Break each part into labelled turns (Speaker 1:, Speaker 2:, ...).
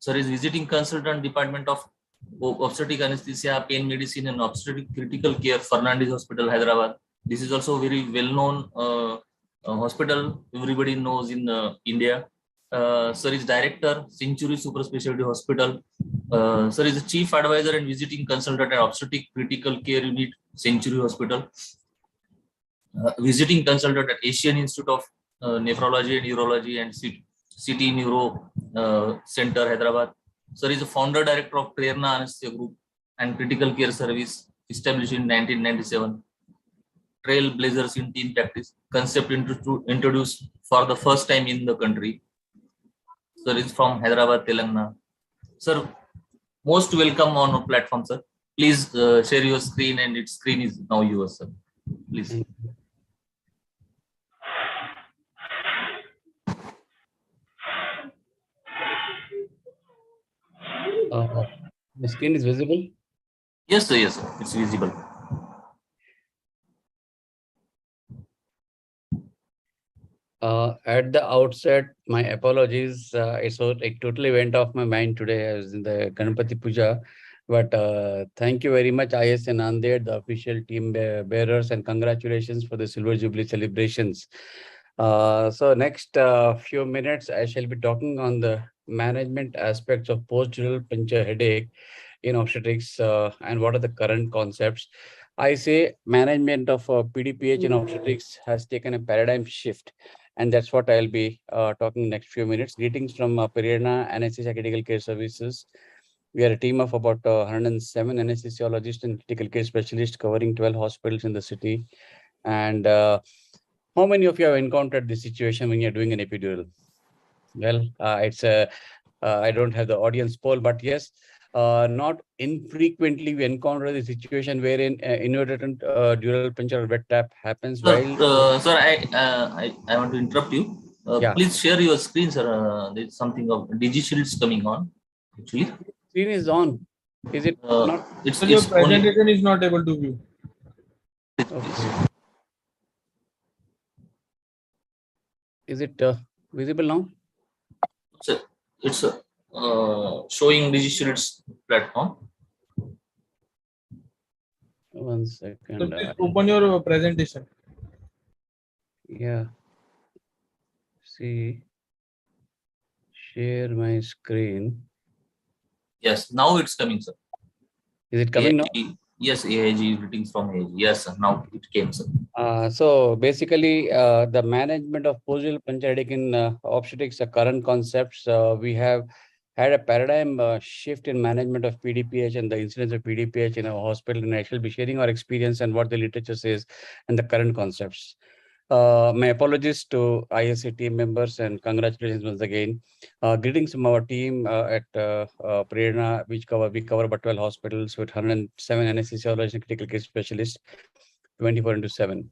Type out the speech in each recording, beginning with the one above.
Speaker 1: Sir is visiting consultant, Department of Obstetric Anesthesia, Pain Medicine and Obstetric Critical Care, Fernandez Hospital, Hyderabad. This is also very well-known hospital. Everybody knows in India. Sir is director, Century Super Specialty Hospital. Sir is the chief advisor and visiting consultant at Obstetric Critical Care Unit, Century Hospital. Visiting consultant at Asian Institute of Nephrology and Urology and City Neuro Center, Hyderabad. Sir is a founder director of Prerna Anesthesia Group and Critical Care Service, established in 1997. Trailblazers in teen practice, concept introduced for the first time in the country. Sir is from Hyderabad, Telangana. Sir, most welcome on our platform, sir. Please share your screen, and its screen is now yours, sir. Please.
Speaker 2: The screen is visible?
Speaker 1: Yes, sir. Yes, sir. It's visible.
Speaker 2: At the outset, my apologies. It totally went off my mind today as in the Ganpati Puja. But thank you very much, IS and Nanded, the official team bearers, and congratulations for the Silver Jubilee celebrations. So next few minutes, I shall be talking on the management aspects of post-dural puncture headache in obstetrics and what are the current concepts. I say management of PDPH in obstetrics has taken a paradigm shift. And that's what I'll be talking next few minutes. Greetings from Prerna Anesthesia Critical Care Services. We are a team of about 107 anesthesiologists and critical care specialists covering 12 hospitals in the city. And how many of you have encountered this situation when you're doing an epidural? Well, I don't have the audience poll, but yes, not infrequently we encounter the situation wherein inadvertent dural puncture or wet tap happens while.
Speaker 1: Sir, I want to interrupt you.
Speaker 2: Yeah.
Speaker 1: Please share your screen, sir. There's something of DigiShields coming on. Actually,
Speaker 2: Screen is on. Is it not?
Speaker 3: It's your presentation is not able to view.
Speaker 2: Okay. Is it visible now?
Speaker 1: It's showing DigiShields platform.
Speaker 2: One second.
Speaker 3: So please open your presentation.
Speaker 2: Yeah. See. Share my screen.
Speaker 1: Yes, now it's coming, sir.
Speaker 2: Is it coming
Speaker 1: AIG, now? Yes, AIG, greetings from AIG. Yes, sir. Now it came, sir.
Speaker 2: So basically, the management of post-dural puncture headache in obstetrics, current concepts, we have had a paradigm shift in management of PDPH and the incidence of PDPH in our hospital. And I shall be sharing our experience and what the literature says and the current concepts. My apologies to ISA team members and congratulations once again. Greetings from our team at Prerna, which we cover about 12 hospitals with 107 anesthesiologists and critical care specialists, 24/7.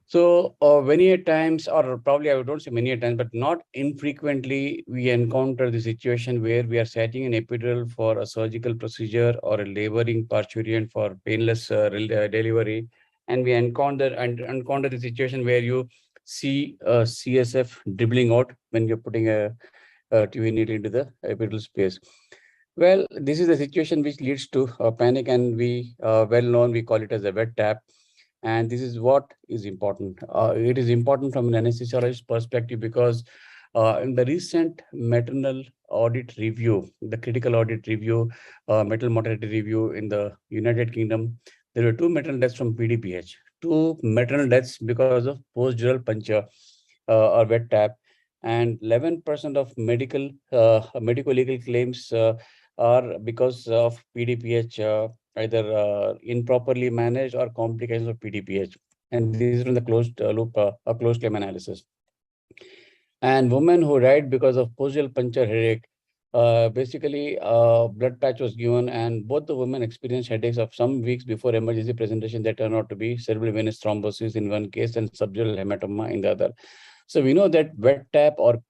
Speaker 2: So many a times, or probably I don't say many a times, but not infrequently, we encounter the situation where we are setting an epidural for a surgical procedure or a laboring parturient for painless delivery. And we encounter the situation where you see CSF dribbling out when you're putting a TV needle into the epidural space. Well, this is a situation which leads to panic, and we we call it as a wet tap. And this is what is important. It is important from an anesthesiologist perspective because in the recent maternal audit review, the critical audit review, maternal mortality review in the United Kingdom, there were 2 maternal deaths from PDPH, 2 maternal deaths because of post-dural puncture or wet tap, and 11% of medical legal claims are because of PDPH, either improperly managed or complications of PDPH. And this is from the closed loop, closed claim analysis. And women who died because of post-dural puncture headache, basically blood patch was given, and both the women experienced headaches of some weeks before emergency presentation that turned out to be cerebral venous thrombosis in one case and subdural hematoma in the other. So we know that wet tap or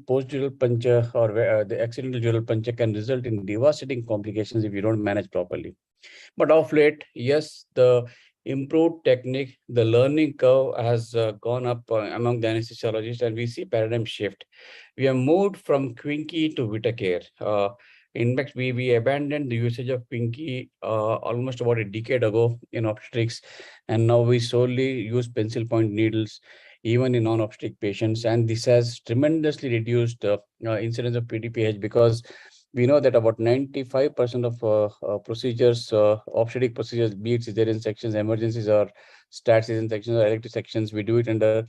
Speaker 2: post-dural puncture or the accidental dural puncture can result in devastating complications if you don't manage properly. But of late, yes, the improved technique, the learning curve has gone up among the anesthesiologists, and we see paradigm shift. We have moved from Quinky to Whitaker. In fact, we abandoned the usage of Quinky almost about a decade ago in obstetrics, and now we solely use pencil point needles even in non-obstetric patients, and this has tremendously reduced incidence of PDPH, because we know that about 95% of procedures, obstetric procedures, be it cesarean sections, emergencies, or stat cesarean sections, or elective sections, we do it under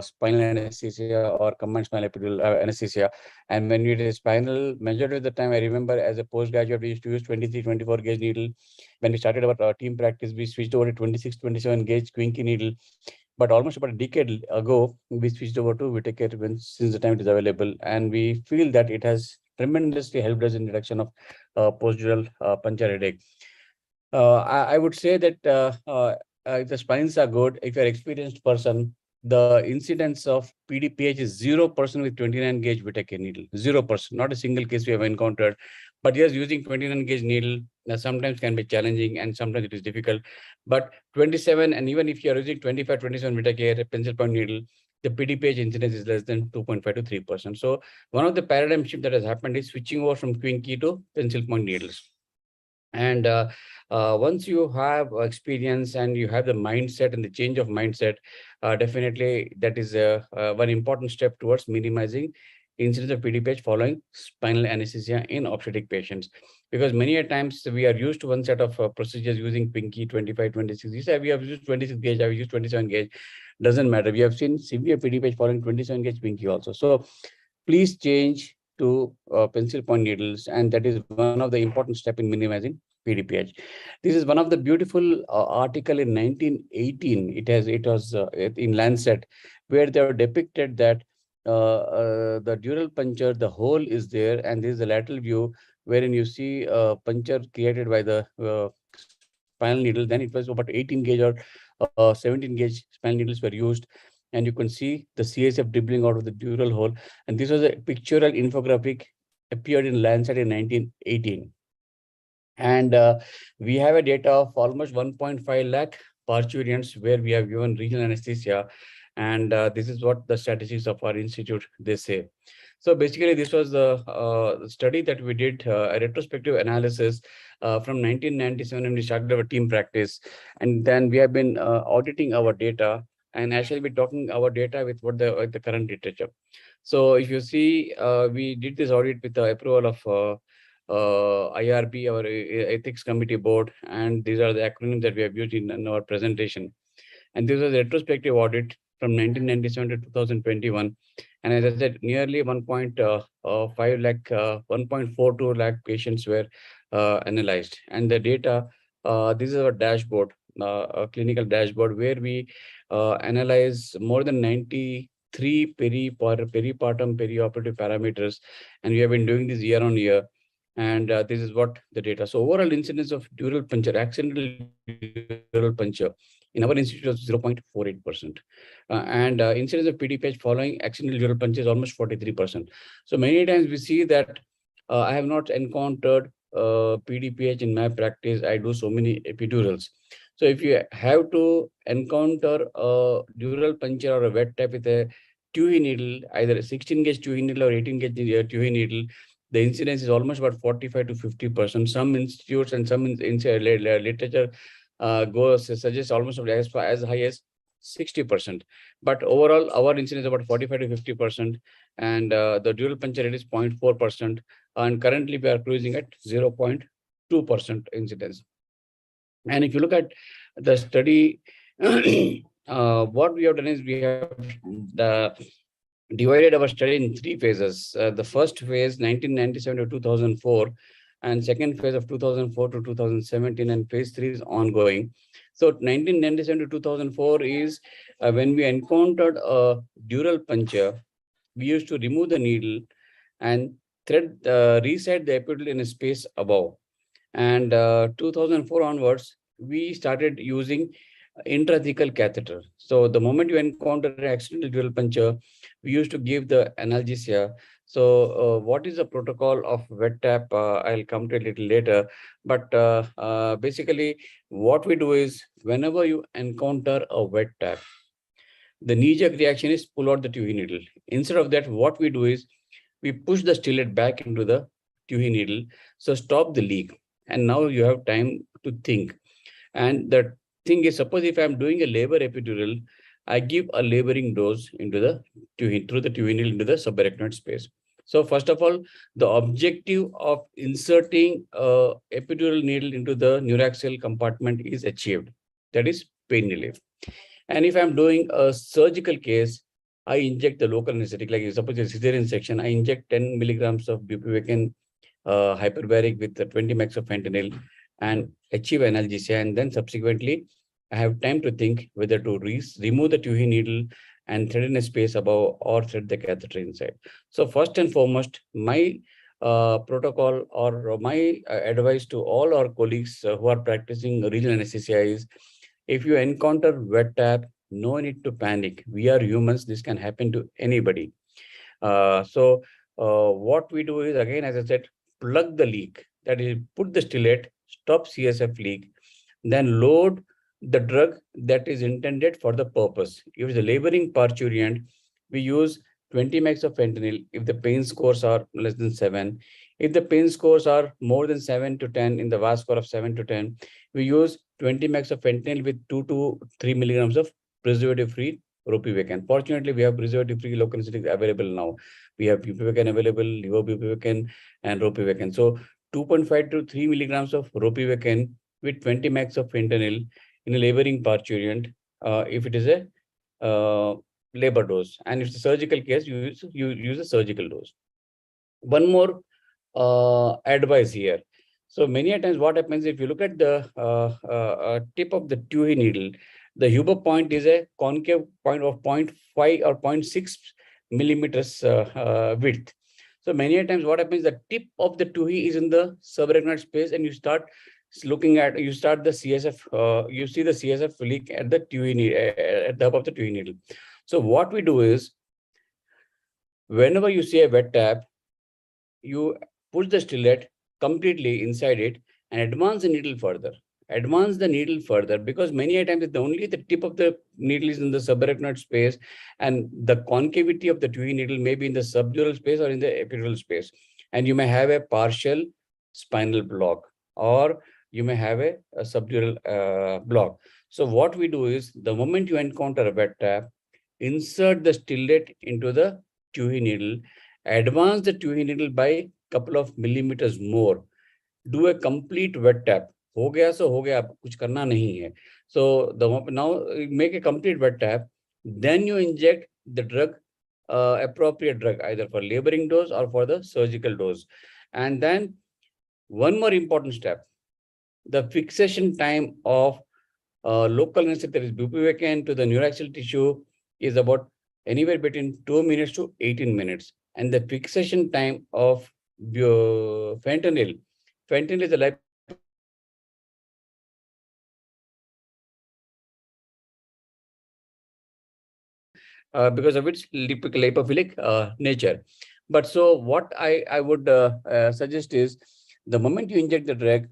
Speaker 2: spinal anesthesia or combined spinal epidural anesthesia. And when it is spinal, majority of the time, I remember as a postgraduate, we used to use 23, 24 gauge needle. When we started our team practice, we switched over to 26, 27 gauge Quinky needle. But almost about a decade ago, we switched over to Whitaker since the time it is available. And we feel that it has tremendously helped us in reduction of post-dural puncture headache. I would say that if the spines are good, if you're an experienced person, the incidence of PDPH is 0% with 29 gauge Whitaker needle. 0%, not a single case we have encountered. But yes, using 29 gauge needle sometimes can be challenging, and sometimes it is difficult. But 27, and even if you are using 25, 27 Whitaker pencil point needle, the PDPH incidence is less than 2.5 to 3%. So one of the paradigm shift that has happened is switching over from Quinky to pencil point needles. And once you have experience and you have the mindset and the change of mindset, definitely that is one important step towards minimizing incidence of PDPH following spinal anesthesia in obstetric patients. Because many a times we are used to one set of procedures using Pinky 25, 26. You say we have used 26 gauge, I have used 27 gauge. Doesn't matter. We have seen severe PDPH following 27 gauge Pinky also. So please change to pencil point needles, and that is one of the important step in minimizing PDPH. This is one of the beautiful article in 1918. It was in Lancet, where they were depicted that the dural puncture, the hole is there, and this is a lateral view wherein you see puncture created by the spinal needle. Then it was about 18 gauge or 17 gauge spinal needles were used, and you can see the CSF dribbling out of the dural hole. And this was a pictorial infographic appeared in Lancet in 1918. And we have a data of almost 1.5 lakh parturients where we have given regional anesthesia. And this is what the statistics of our institute, they say. So basically, this was the study that we did, a retrospective analysis from 1997 when we started our team practice. And then we have been auditing our data, and I shall be talking our data with what the current literature. So if you see, we did this audit with the approval of IRB, our ethics committee board, and these are the acronyms that we have used in our presentation. And this was a retrospective audit from 1997 to 2021. And as I said, nearly 1.5 lakh, 1.42 lakh patients were analyzed. And the data, this is our dashboard, a clinical dashboard, where we analyze more than 93 peripartum perioperative parameters. And we have been doing this year on year. And this is what the data. So overall incidence of dural puncture, accidental dural puncture in our institute was 0.48%. And incidence of PDPH following accidental dural puncture is almost 43%. So many times we see that I have not encountered PDPH in my practice. I do so many epidurals. So if you have to encounter a dural puncture or a wet tap with a TUI needle, either a 16 gauge TUI needle or 18 gauge TUI needle, the incidence is almost about 45 to 50%. Some institutes and some literature suggests almost as high as 60%. But overall, our incidence is about 45 to 50%, and the dural puncture rate is 0.4%. And currently, we are cruising at 0.2% incidence. And if you look at the study, what we have done is we have divided our study in three phases. The first phase, 1997 to 2004, and second phase of 2004 to 2017, and phase 3 is ongoing. So 1997 to 2004 is when we encountered a dural puncture, we used to remove the needle and reset the epidural in a space above. And 2004 onwards, we started using intrathecal catheter. So the moment you encounter an accidental dural puncture, we used to give the analgesia. So what is the protocol of wet tap? I'll come to it a little later. But basically, what we do is whenever you encounter a wet tap, the knee-jerk reaction is pull out the tuhe needle. Instead of that, what we do is we push the stillet back into the tuhe needle. So stop the leak. And now you have time to think. And the thing is, suppose if I'm doing a labor epidural, I give a laboring dose into the through the tuhe needle into the subarachnoid space. So first of all, the objective of inserting a epidural needle into the neuraxial compartment is achieved. That is pain relief. And if I'm doing a surgical case, I inject the local anesthetic, like suppose a cesarean section, I inject 10 milligrams of bupivacaine hyperbaric with the 20 mg of fentanyl and achieve analgesia. And then subsequently, I have time to think whether to remove the tuhe needle and thread in a space above or thread the catheter inside. So first and foremost, my protocol or my advice to all our colleagues who are practicing regional anesthesia is, if you encounter wet tap, no need to panic. We are humans. This can happen to anybody. What we do is, again, as I said, plug the leak. That is, put the stillet, stop CSF leak, then load the drug that is intended for the purpose. If it's a laboring parturient, we use 20 mg of fentanyl if the pain scores are less than 7. If the pain scores are more than 7 to 10, in the VAS score of 7 to 10, we use 20 mg of fentanyl with 2 to 3 milligrams of preservative-free ropivacaine. Fortunately, we have preservative-free local anesthetic available now. We have bupivacaine available, levobupivacaine, and ropivacaine. So 2.5 to 3 milligrams of ropivacaine with 20 mg of fentanyl in a laboring parturient, if it is a labor dose. And if it's a surgical case, you use a surgical dose. One more advice here. So many a times what happens, if you look at the tip of the tuhe needle, the Huber point is a concave point of 0.5 or 0.6 millimeters width. So many a times what happens, the tip of the tuhe is in the subarachnoid space, and you start looking at, you start the CSF, you see the CSF leak at the tuhe needle, at the hub of the tuhe needle. So what we do is, whenever you see a wet tap, you push the stillet completely inside it and advance the needle further. Advance the needle further, because many a times only the tip of the needle is in the subarachnoid space, and the concavity of the tuhe needle may be in the subdural space or in the epidural space. And you may have a partial spinal block, or you may have a subdural block. So what we do is, the moment you encounter a wet tap, insert the stillet into the tuhe needle, advance the tuhe needle by couple of millimeters more, do a complete wet tap. हो गया सो हो गया, कुछ करना नहीं है. So now make a complete wet tap, then you inject the drug, appropriate drug, either for laboring dose or for the surgical dose. And then one more important step, the fixation time of local anesthetic, that is bupivacaine, to the neuraxial tissue is about anywhere between 2 minutes to 18 minutes. And the fixation time of fentanyl is a lipophilic because of its lipophilic nature. But so what I would suggest is, the moment you inject the drug,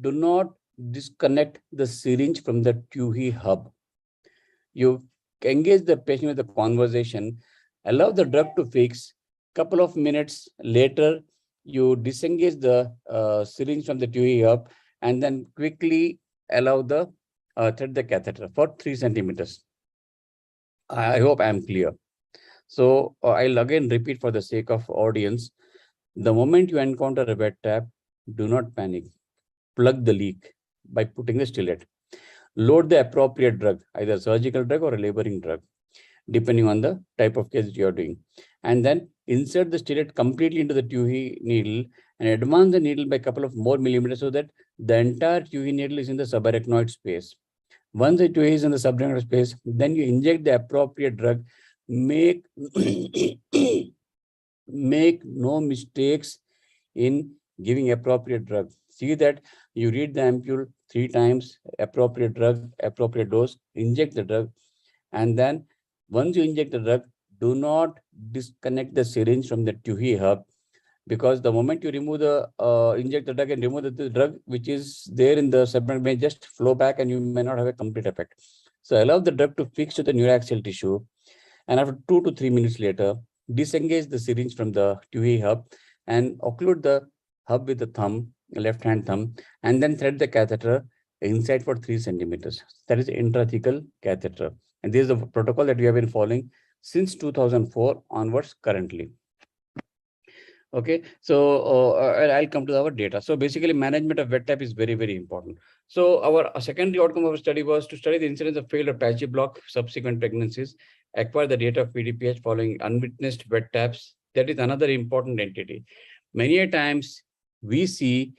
Speaker 2: do not disconnect the syringe from the tuhe hub. You engage the patient with a conversation, allow the drug to fix. Couple of minutes later, you disengage the syringe from the tuhe hub, and then quickly allow the thread the catheter for 3 centimeters. I hope I am clear. So I'll again repeat for the sake of audience. The moment you encounter a wet tap, do not panic. Plug the leak by putting the stillet. Load the appropriate drug, either surgical drug or a laboring drug, depending on the type of case you're doing. And then insert the stillet completely into the tuhe needle and advance the needle by a couple of more millimeters, so that the entire tuhe needle is in the subarachnoid space. Once the tuhe is in the subarachnoid space, then you inject the appropriate drug. Make no mistakes in giving appropriate drug. See that you read the ampule 3 times, appropriate drug, appropriate dose, inject the drug. And then once you inject the drug, do not disconnect the syringe from the TUI hub, because the moment you remove the inject the drug and remove the drug which is there in the segment may just flow back and you may not have a complete effect. So allow the drug to fix to the neuraxial tissue, and after 2 to 3 minutes later, disengage the syringe from the TUI hub and occlude the hub with the thumb, left hand thumb, and then thread the catheter inside for 3 centimeters. That is intrathecal catheter. And this is the protocol that we have been following since 2004 onwards currently. Okay, so I'll come to our data. So basically, management of wet tap is very, very important. So our secondary outcome of our study was to study the incidence of failed or patchy block subsequent pregnancies, acquire the data of PDPH following unwitnessed wet taps. That is another important entity. Many a times we see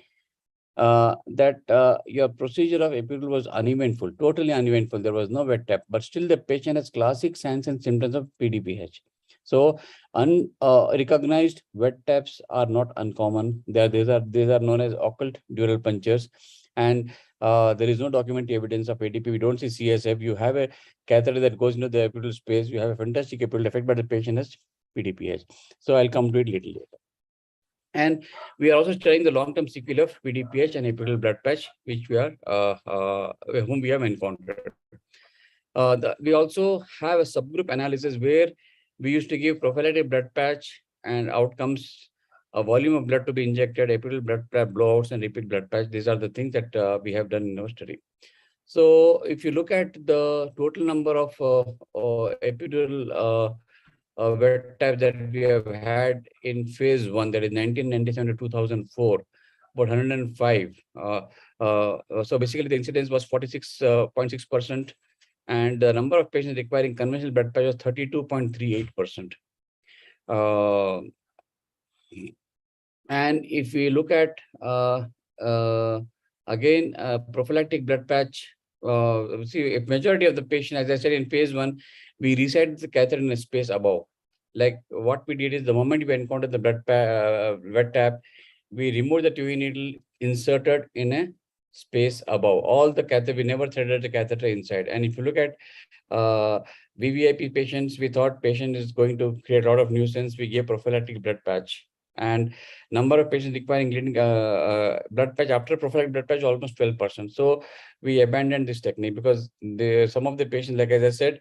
Speaker 2: that your procedure of epidural was uneventful, totally uneventful. There was no wet tap, but still the patient has classic signs and symptoms of PDPH. So unrecognized wet taps are not uncommon. These are known as occult dural punctures, and there is no documented evidence of ADP. We don't see CSF. You have a catheter that goes into the epidural space. You have a fantastic epidural effect, but the patient has PDPH. So I'll come to it little later. And we are also studying the long-term sequelae of PDPH and epidural blood patch, which we are whom we have encountered. We also have a subgroup analysis where we used to give prophylactic blood patch and outcomes, a volume of blood to be injected, epidural blood blowouts, and repeat blood patch. These are the things that we have done in our study. So if you look at the total number of epidural wet taps that we have had in phase 1, that is 1997 to 2004, about 105. So basically the incidence was 46.6%, and the number of patients requiring conventional blood patch was 32.38%. And if we look at again prophylactic blood patch, see a majority of the patient, as I said in phase 1, we reset the catheter in a space above. Like what we did is the moment we encountered the wet tap, we removed the TUI needle, inserted in a space above. All the catheter, we never threaded the catheter inside. And if you look at VVIP patients, we thought patient is going to create a lot of nuisance. We gave prophylactic blood patch. And number of patients requiring blood patch after prophylactic blood patch almost 12%. So we abandoned this technique because some of the patients, like as I said,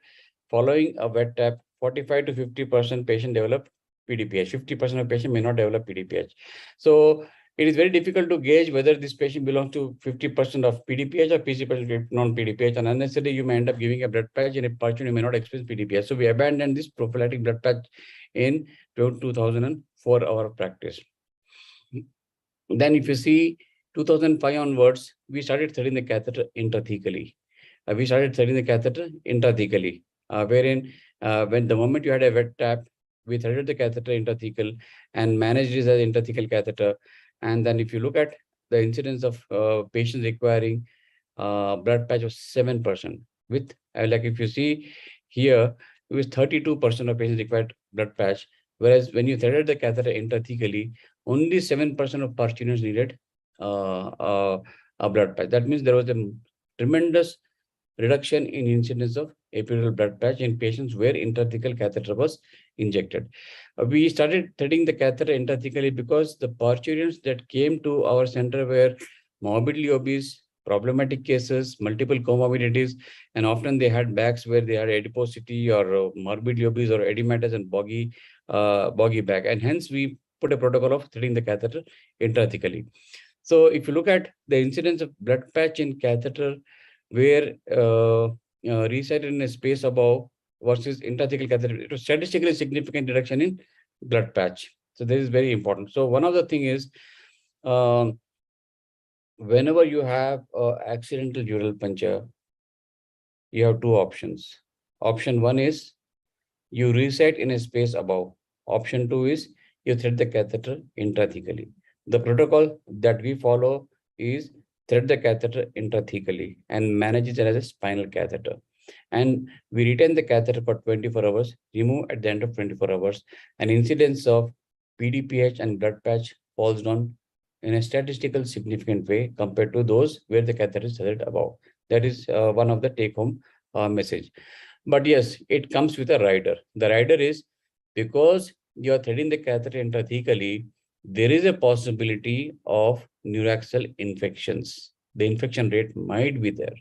Speaker 2: following a wet tap, 45 to 50% patient develop PDPH. 50% of patient may not develop PDPH. So it is very difficult to gauge whether this patient belongs to 50% of PDPH or 50% non-PDPH, and unnecessarily you may end up giving a blood patch and a patient may not experience PDPH. So we abandoned this prophylactic blood patch in 2004 our practice. Then if you see 2005 onwards, we started threading the catheter intrathecally. Wherein when the moment you had a wet tap, we threaded the catheter intrathecal and managed this as intrathecal catheter. And then if you look at the incidence of patients requiring blood patch was 7%. With like if you see here, it was 32% of patients required blood patch. Whereas when you threaded the catheter intrathecally, only 7% of participants needed a blood patch. That means there was a tremendous reduction in incidence of epidural blood patch in patients where intrathecal catheter was injected. We started threading the catheter intrathecally because the parturients that came to our center were morbidly obese, problematic cases, multiple comorbidities, and often they had backs where they had adiposity or morbidly obese or edematous and boggy back. And hence we put a protocol of threading the catheter intrathecally. So if you look at the incidence of blood patch in catheter where reset in a space above versus intrathecal catheter, it was statistically significant reduction in blood patch. So this is very important. So one of the thing is, whenever you have accidental dural puncture, you have two options. Option 1 is you reset in a space above. Option 2 is you thread the catheter intrathecally. The protocol that we follow is thread the catheter intrathecally and manage it as a spinal catheter. And we retain the catheter for 24 hours, remove at the end of 24 hours, and incidence of PDPH and blood patch falls down in a statistical significant way compared to those where the catheter is threaded above. That is one of the take-home message. But yes, it comes with a rider. The rider is because you are threading the catheter intrathecally, there is a possibility of neuraxial infections. The infection rate might be there.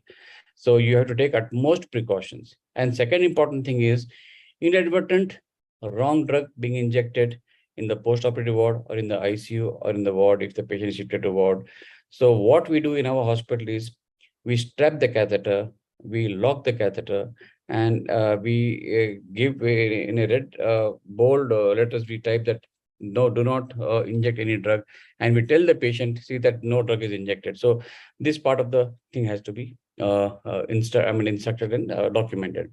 Speaker 2: So you have to take utmost precautions. And second important thing is inadvertent wrong drug being injected in the post-operative ward or in the ICU or in the ward if the patient is shifted to ward. So what we do in our hospital is we strap the catheter, we lock the catheter, and we give in a red bold letters we type that no, do not inject any drug, and we tell the patient see that no drug is injected. So this part of the thing has to be instructed and documented.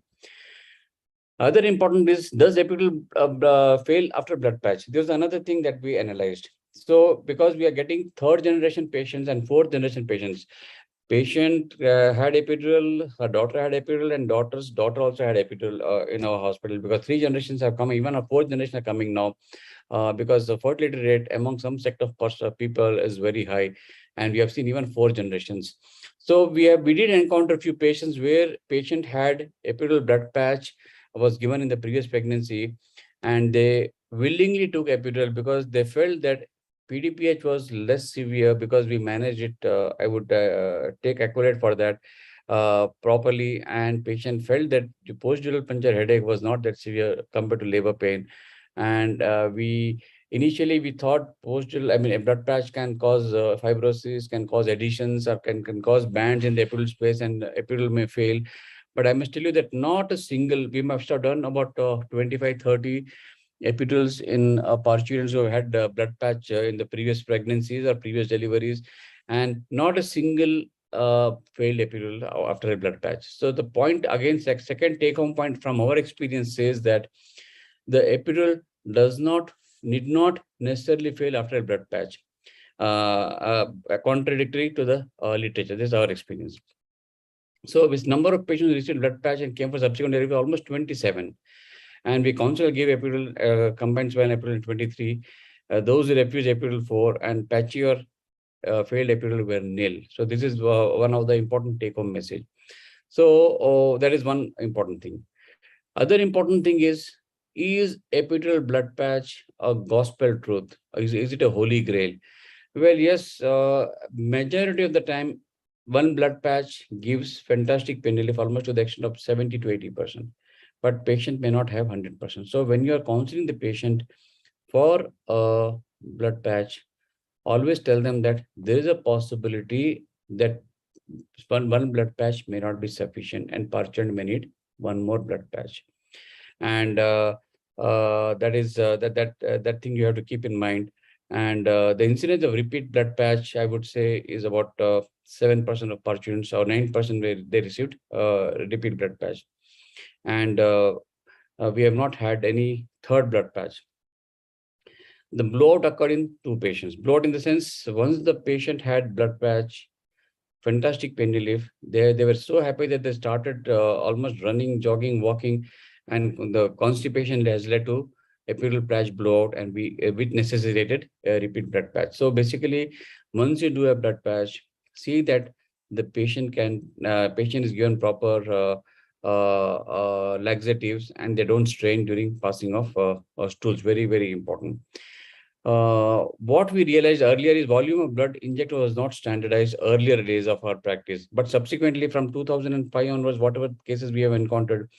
Speaker 2: Other important is, does epidural fail after blood patch? There's another thing that we analyzed. So because we are getting third generation patients and fourth generation patients, patient had epidural, her daughter had epidural, and daughter's daughter also had epidural in our hospital, because three generations have come, even a fourth generation are coming now, because the fertility rate among some sect of people is very high, and we have seen even four generations. So we did encounter a few patients where patient had epidural blood patch was given in the previous pregnancy, and they willingly took epidural because they felt that PDPH was less severe because we managed it. I would take accolade for that properly, and patient felt that the post-dural puncture headache was not that severe compared to labor pain. And we initially we thought post-dural, I mean, a blood patch can cause fibrosis, can cause adhesions, or can cause bands in the epidural space, and epidural may fail. But I must tell you that not a single, we must have done about 25, 30 epidurals in parturients who had blood patch in the previous pregnancies or previous deliveries, and not a single failed epidural after a blood patch. So the point again, second take home point from our experience says that the epidural need not necessarily fail after a blood patch, contradictory to the literature. This is our experience. So with number of patients who received blood patch and came for subsequent delivery, almost 27. And we counsel gave epidural, combined swine epidural in 23. Those who refused epidural 4 and patchy or failed epidural were nil. So this is one of the important take-home message. So that is one important thing. Other important thing is epidural blood patch a gospel truth? Is it a holy grail? Well, yes, majority of the time, one blood patch gives fantastic pain relief almost to the extent of 70 to 80%, but patient may not have 100%. So when you are counseling the patient for a blood patch, always tell them that there is a possibility that one blood patch may not be sufficient and patient may need one more blood patch. And that is that thing you have to keep in mind. And the incidence of repeat blood patch, I would say, is about 7% of parturients, or 9% where they received repeat blood patch. And we have not had any third blood patch. The blowout occurred in 2 patients. Blowout in the sense, once the patient had blood patch, fantastic pain relief. They were so happy that they started almost running, jogging, walking, and the constipation has led to epidural patch blowout, and which necessitated a repeat blood patch. So basically, once you do a blood patch, see that the patient is given proper laxatives, and they don't strain during passing of stools. Very, very important. What we realized earlier is volume of blood injected was not standardized earlier days of our practice, but subsequently from 2005 onwards, whatever cases we have encountered,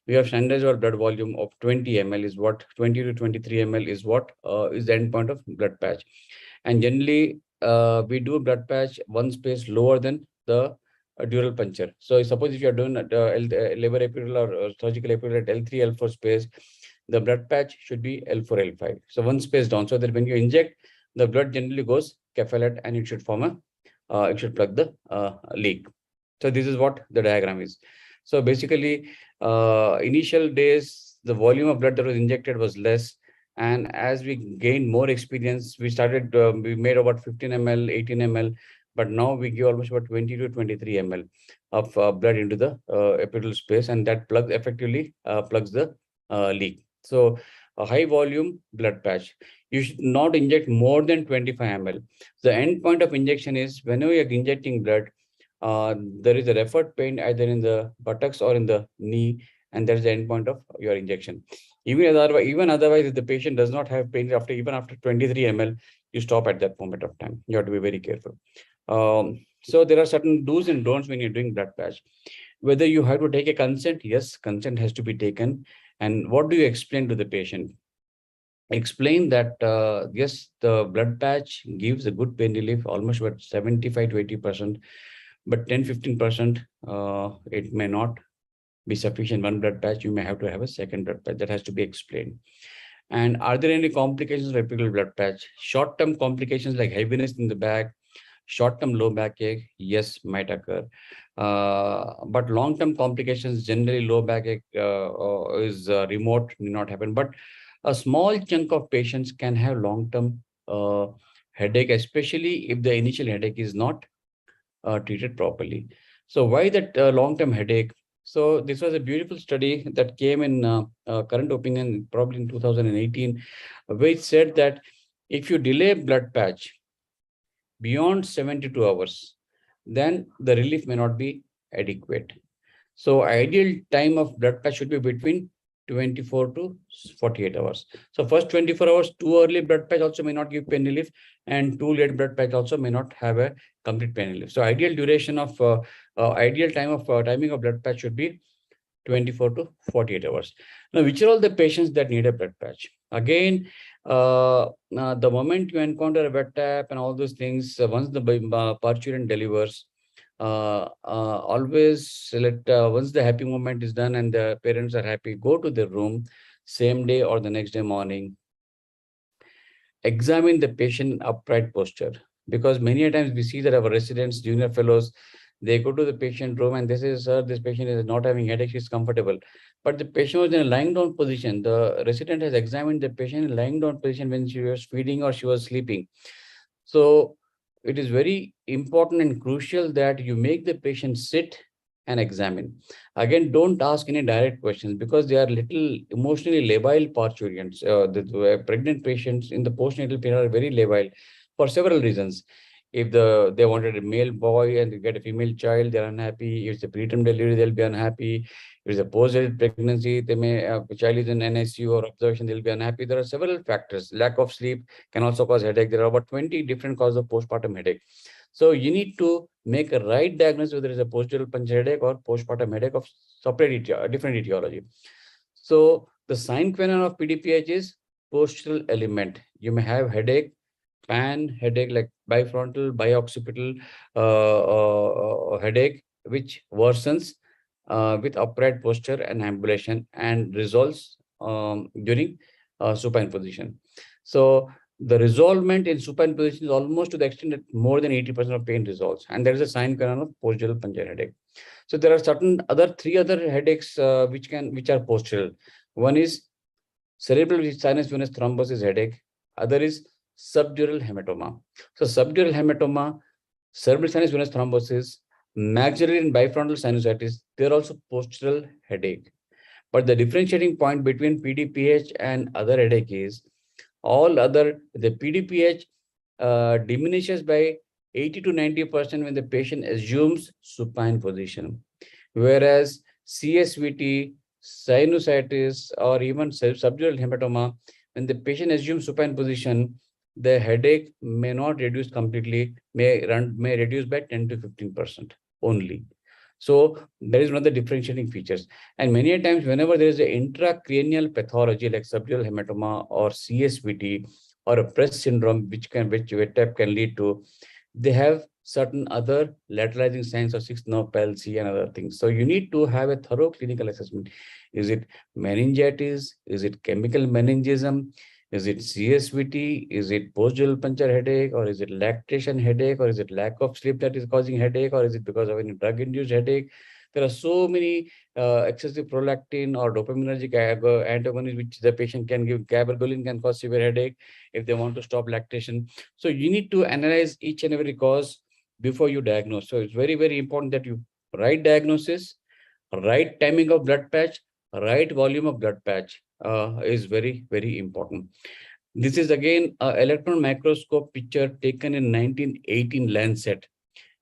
Speaker 2: we have standardized our blood volume of 20 ml is what 20 to 23 ml is what is the endpoint of blood patch. And generally, we do blood patch one space lower than the dural puncture. So suppose if you are doing liver epidural or surgical epidural at L3, L4 space, the blood patch should be L4, L5. So one space down, so that when you inject, the blood generally goes capillate and it should form it should plug the leak. So this is what the diagram is. So basically, initial days, the volume of blood that was injected was less. And as we gained more experience, we made about 15 ml, 18 ml, but now we give almost about 20 to 23 ml of blood into the epidural space, and that effectively plugs the leak. So a high volume blood patch, you should not inject more than 25 ml. The end point of injection is whenever you're injecting blood, there is a referred pain either in the buttocks or in the knee, and that's the end point of your injection. Even otherwise, if the patient does not have pain after 23 ml, you stop at that moment of time. You have to be very careful. So there are certain do's and don'ts when you're doing blood patch. Whether you have to take a consent, yes, consent has to be taken. And what do you explain to the patient? Explain that yes, the blood patch gives a good pain relief, almost about 75 to 80%, but 10-15% it may not be sufficient. One blood patch, you may have to have a second blood patch. That has to be explained. And are there any complications of epidural blood patch? Short-term complications like heaviness in the back, short-term low backache, yes, might occur. But long-term complications, generally low backache is remote, may not happen. But a small chunk of patients can have long-term headache, especially if the initial headache is not treated properly. So why that long-term headache? So this was a beautiful study that came in Current Opinion, probably in 2018, which said that if you delay blood patch beyond 72 hours, then the relief may not be adequate. So ideal time of blood patch should be between 24 to 48 hours. So first 24 hours, too early blood patch also may not give pain relief, and too late blood patch also may not have a complete pain relief. So ideal duration of ideal timing of blood patch should be 24 to 48 hours. Now, which are all the patients that need a blood patch? Again, the moment you encounter a wet tap and all those things, once the parturient delivers, always once the happy moment is done and the parents are happy, go to the room same day or the next day morning. Examine the patient in upright posture, because many a times we see that our residents, junior fellows, they go to the patient room and they say, sir, this patient is not having headache, she's comfortable. But the patient was in a lying down position. The resident has examined the patient in lying down position when she was feeding or she was sleeping. So it is very important and crucial that you make the patient sit and examine. Again, don't ask any direct questions, because they are little emotionally labile parturients. The pregnant patients in the postnatal period are very labile for several reasons. If they wanted a male boy and they get a female child, they're unhappy. If it's a preterm delivery, they'll be unhappy. If it's a post-natal pregnancy, they may the child is in NICU or observation, they'll be unhappy. There are several factors. Lack of sleep can also cause headache. There are about 20 different causes of postpartum headache. So you need to make a right diagnosis whether it's a post-dural puncture headache or postpartum headache of different etiology. So the sign qua non of PDPH is postural element. You may have headache, pan headache like bifrontal, bioccipital headache, which worsens with upright posture and ambulation and resolves during supine position. So the resolvement in supine position is almost to the extent that more than 80% of pain resolves, and there is a sign qua non of post-dural puncture headache. So there are three other headaches which are postural. One is cerebral sinus venous thrombosis headache. Other is subdural hematoma. So subdural hematoma, cerebral sinus venous thrombosis, maxillary and bifrontal sinusitis, they're also postural headache. But the differentiating point between PDPH and other headache is the PDPH diminishes by 80 to 90% when the patient assumes supine position, whereas CSVT, sinusitis, or even subdural hematoma, when the patient assumes supine position, the headache may not reduce completely, may reduce by 10 to 15% only. So there is one of the differentiating features. And many a times, whenever there is an intracranial pathology like subdural hematoma or CSVT or a Press syndrome, which wet tap can lead to, they have certain other lateralizing signs of sixth nerve palsy and other things. So you need to have a thorough clinical assessment. Is it meningitis? Is it chemical meningism? Is it CSVT? Is it post-dural puncture headache? Or is it lactation headache? Or is it lack of sleep that is causing headache? Or is it because of any drug-induced headache? There are so many excessive prolactin or dopaminergic antagonists which the patient can give. Gabapentin can cause severe headache if they want to stop lactation. So you need to analyze each and every cause before you diagnose. So it's very, very important that you right diagnosis, right timing of blood patch, right volume of blood patch is very, very important. This is again an electron microscope picture taken in 1918 Lancet.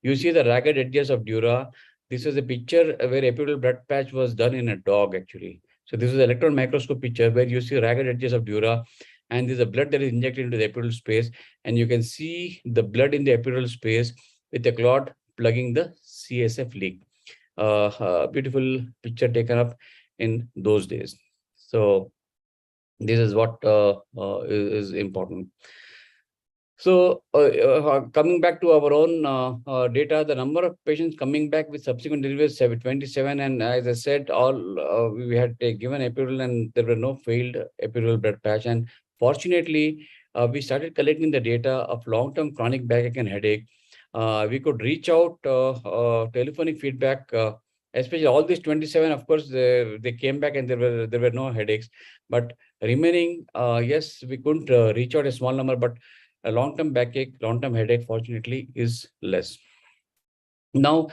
Speaker 2: You see the ragged edges of dura. This was a picture where epidural blood patch was done in a dog, actually. So this is an electron microscope picture where you see ragged edges of dura, and there's a blood that is injected into the epidural space, and you can see the blood in the epidural space with the clot plugging the CSF leak. Beautiful picture taken up in those days. So this is what is important. So coming back to our own data, the number of patients coming back with subsequent deliveries 27, and as I said, all we had given epidural and there were no failed epidural blood patch. And fortunately, we started collecting the data of long-term chronic backache and headache. We could reach out telephonic feedback, especially all these 27. Of course, they came back and there were no headaches, but remaining, yes, we couldn't reach out a small number, but a long-term backache, long-term headache, fortunately, is less. Now,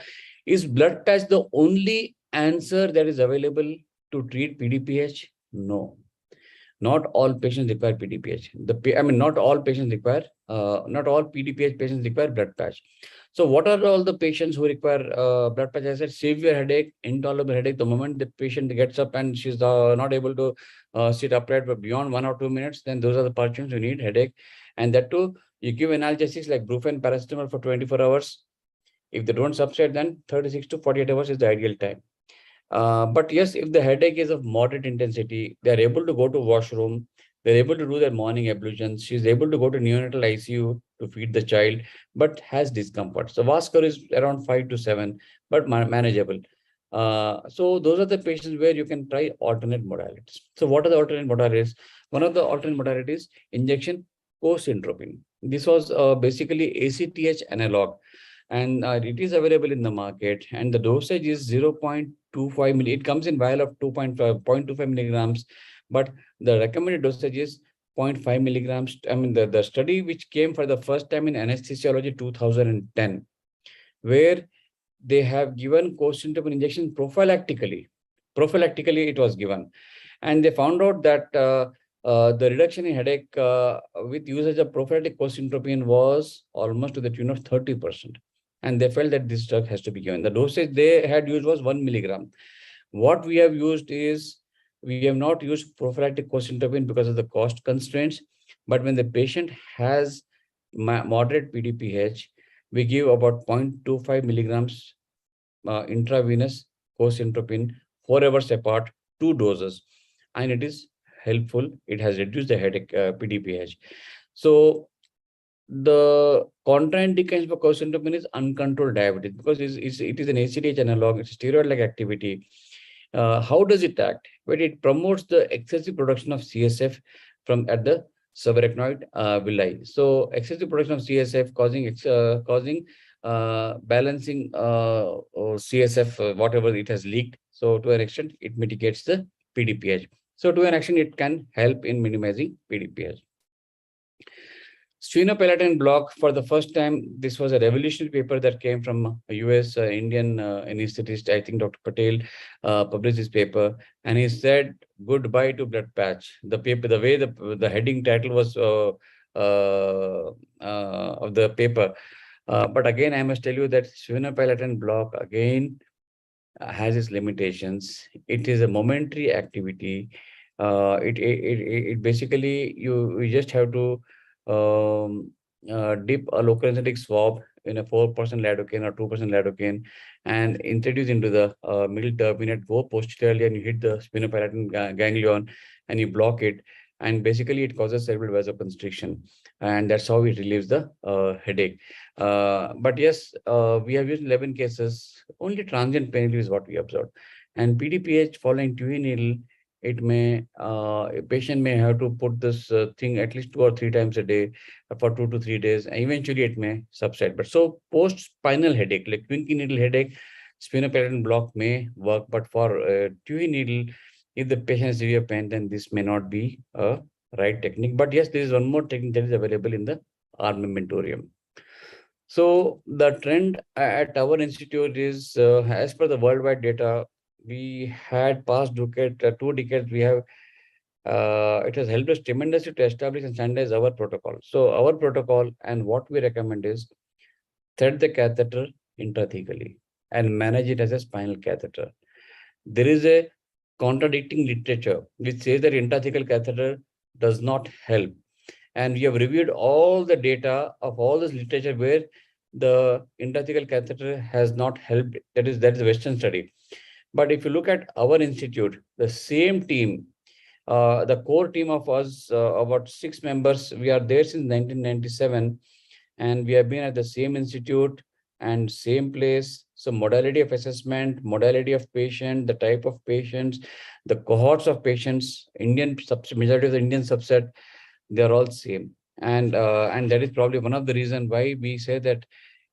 Speaker 2: is blood patch the only answer that is available to treat PDPH? No. Not all patients require PDPH. Not all patients require, not all PDPH patients require blood patch. So what are all the patients who require blood patch? As I said, severe headache, intolerable headache. The moment the patient gets up and she's not able to sit upright for beyond 1 or 2 minutes, then those are the patients who need headache. And that too, you give analgesics like brufen, paracetamol for 24 hours. If they don't subside, then 36 to 48 hours is the ideal time. But yes, if the headache is of moderate intensity, they're able to go to washroom, they're able to do their morning ablutions, she's able to go to neonatal ICU to feed the child, but has discomfort. So VAS score is around 5 to 7, but manageable. So those are the patients where you can try alternate modalities. So what are the alternate modalities? One of the alternate modalities, injection cosyntropin. This was basically ACTH analog, and it is available in the market, and the dosage is 0.25 milli. It comes in vial of 0.25 milligrams, but the recommended dosage is 0.5 milligrams. I mean, the study which came for the first time in anesthesiology 2010, where they have given cosyntropin injection prophylactically. Prophylactically, it was given, and they found out that the reduction in headache with usage of prophylactic cosyntropin was almost to the tune of 30%. And they felt that this drug has to be given. The dosage they had used was 1 milligram. What we have used is, we have not used prophylactic cosyntropin because of the cost constraints. But when the patient has moderate PDPH, we give about 0.25 milligrams intravenous cosyntropin 4 hours apart, 2 doses, and it is helpful. It has reduced the headache, PDPH. So the contraindication for cosyntropin is uncontrolled diabetes, because it is an ACTH analog, it's steroid-like activity. How does it act? Well, it promotes the excessive production of CSF from at the subarachnoid villi. So excessive production of CSF causing balancing CSF, whatever it has leaked. So to an extent, it mitigates the PDPH. So to an extent, it can help in minimizing PDPH. Sphenopalatine block, for the first time, this was a revolutionary paper that came from a US Indian anesthetist, I think Dr. Patel published this paper, and he said goodbye to blood patch. The paper, the way the heading title was of the paper. But again, I must tell you that sphenopalatine block again has its limitations. It is a momentary activity. It basically, you just have to dip a local anesthetic swab in a 4% lidocaine or 2% lidocaine and introduce into the middle turbinate, go posteriorly, and you hit the sphenopalatine ganglion and you block it. And basically, it causes cerebral vasoconstriction, and that's how it relieves the headache. But yes, we have used 11 cases. Only transient pain relief is what we observed. And PDPH following TUI needle, it may a patient may have to put this thing at least 2 or 3 times a day for 2 to 3 days, and eventually it may subside. But so post spinal headache, like twinkie needle headache, sphenopalatine block may work. But for TUI needle, if the patient has severe pain, then this may not be a right technique. But yes, there is one more technique that is available in the armamentarium. So the trend at our institute is, as per the worldwide data, we had past decade, 2 decades, we have, it has helped us tremendously to establish and standardize our protocol. So our protocol and what we recommend is thread the catheter intrathecally. and manage it as a spinal catheter. There is a contradicting literature which says that intrathecal catheter does not help. And we have reviewed all the data of all this literature where the intrathecal catheter has not helped. That is a Western study. But if you look at our institute, the same team, the core team of us, about 6 members, we are there since 1997, and we have been at the same institute and same place. So modality of assessment, modality of patient, the type of patients, the cohorts of patients, majority of the Indian subset, they are all same. And that is probably one of the reasons why we say that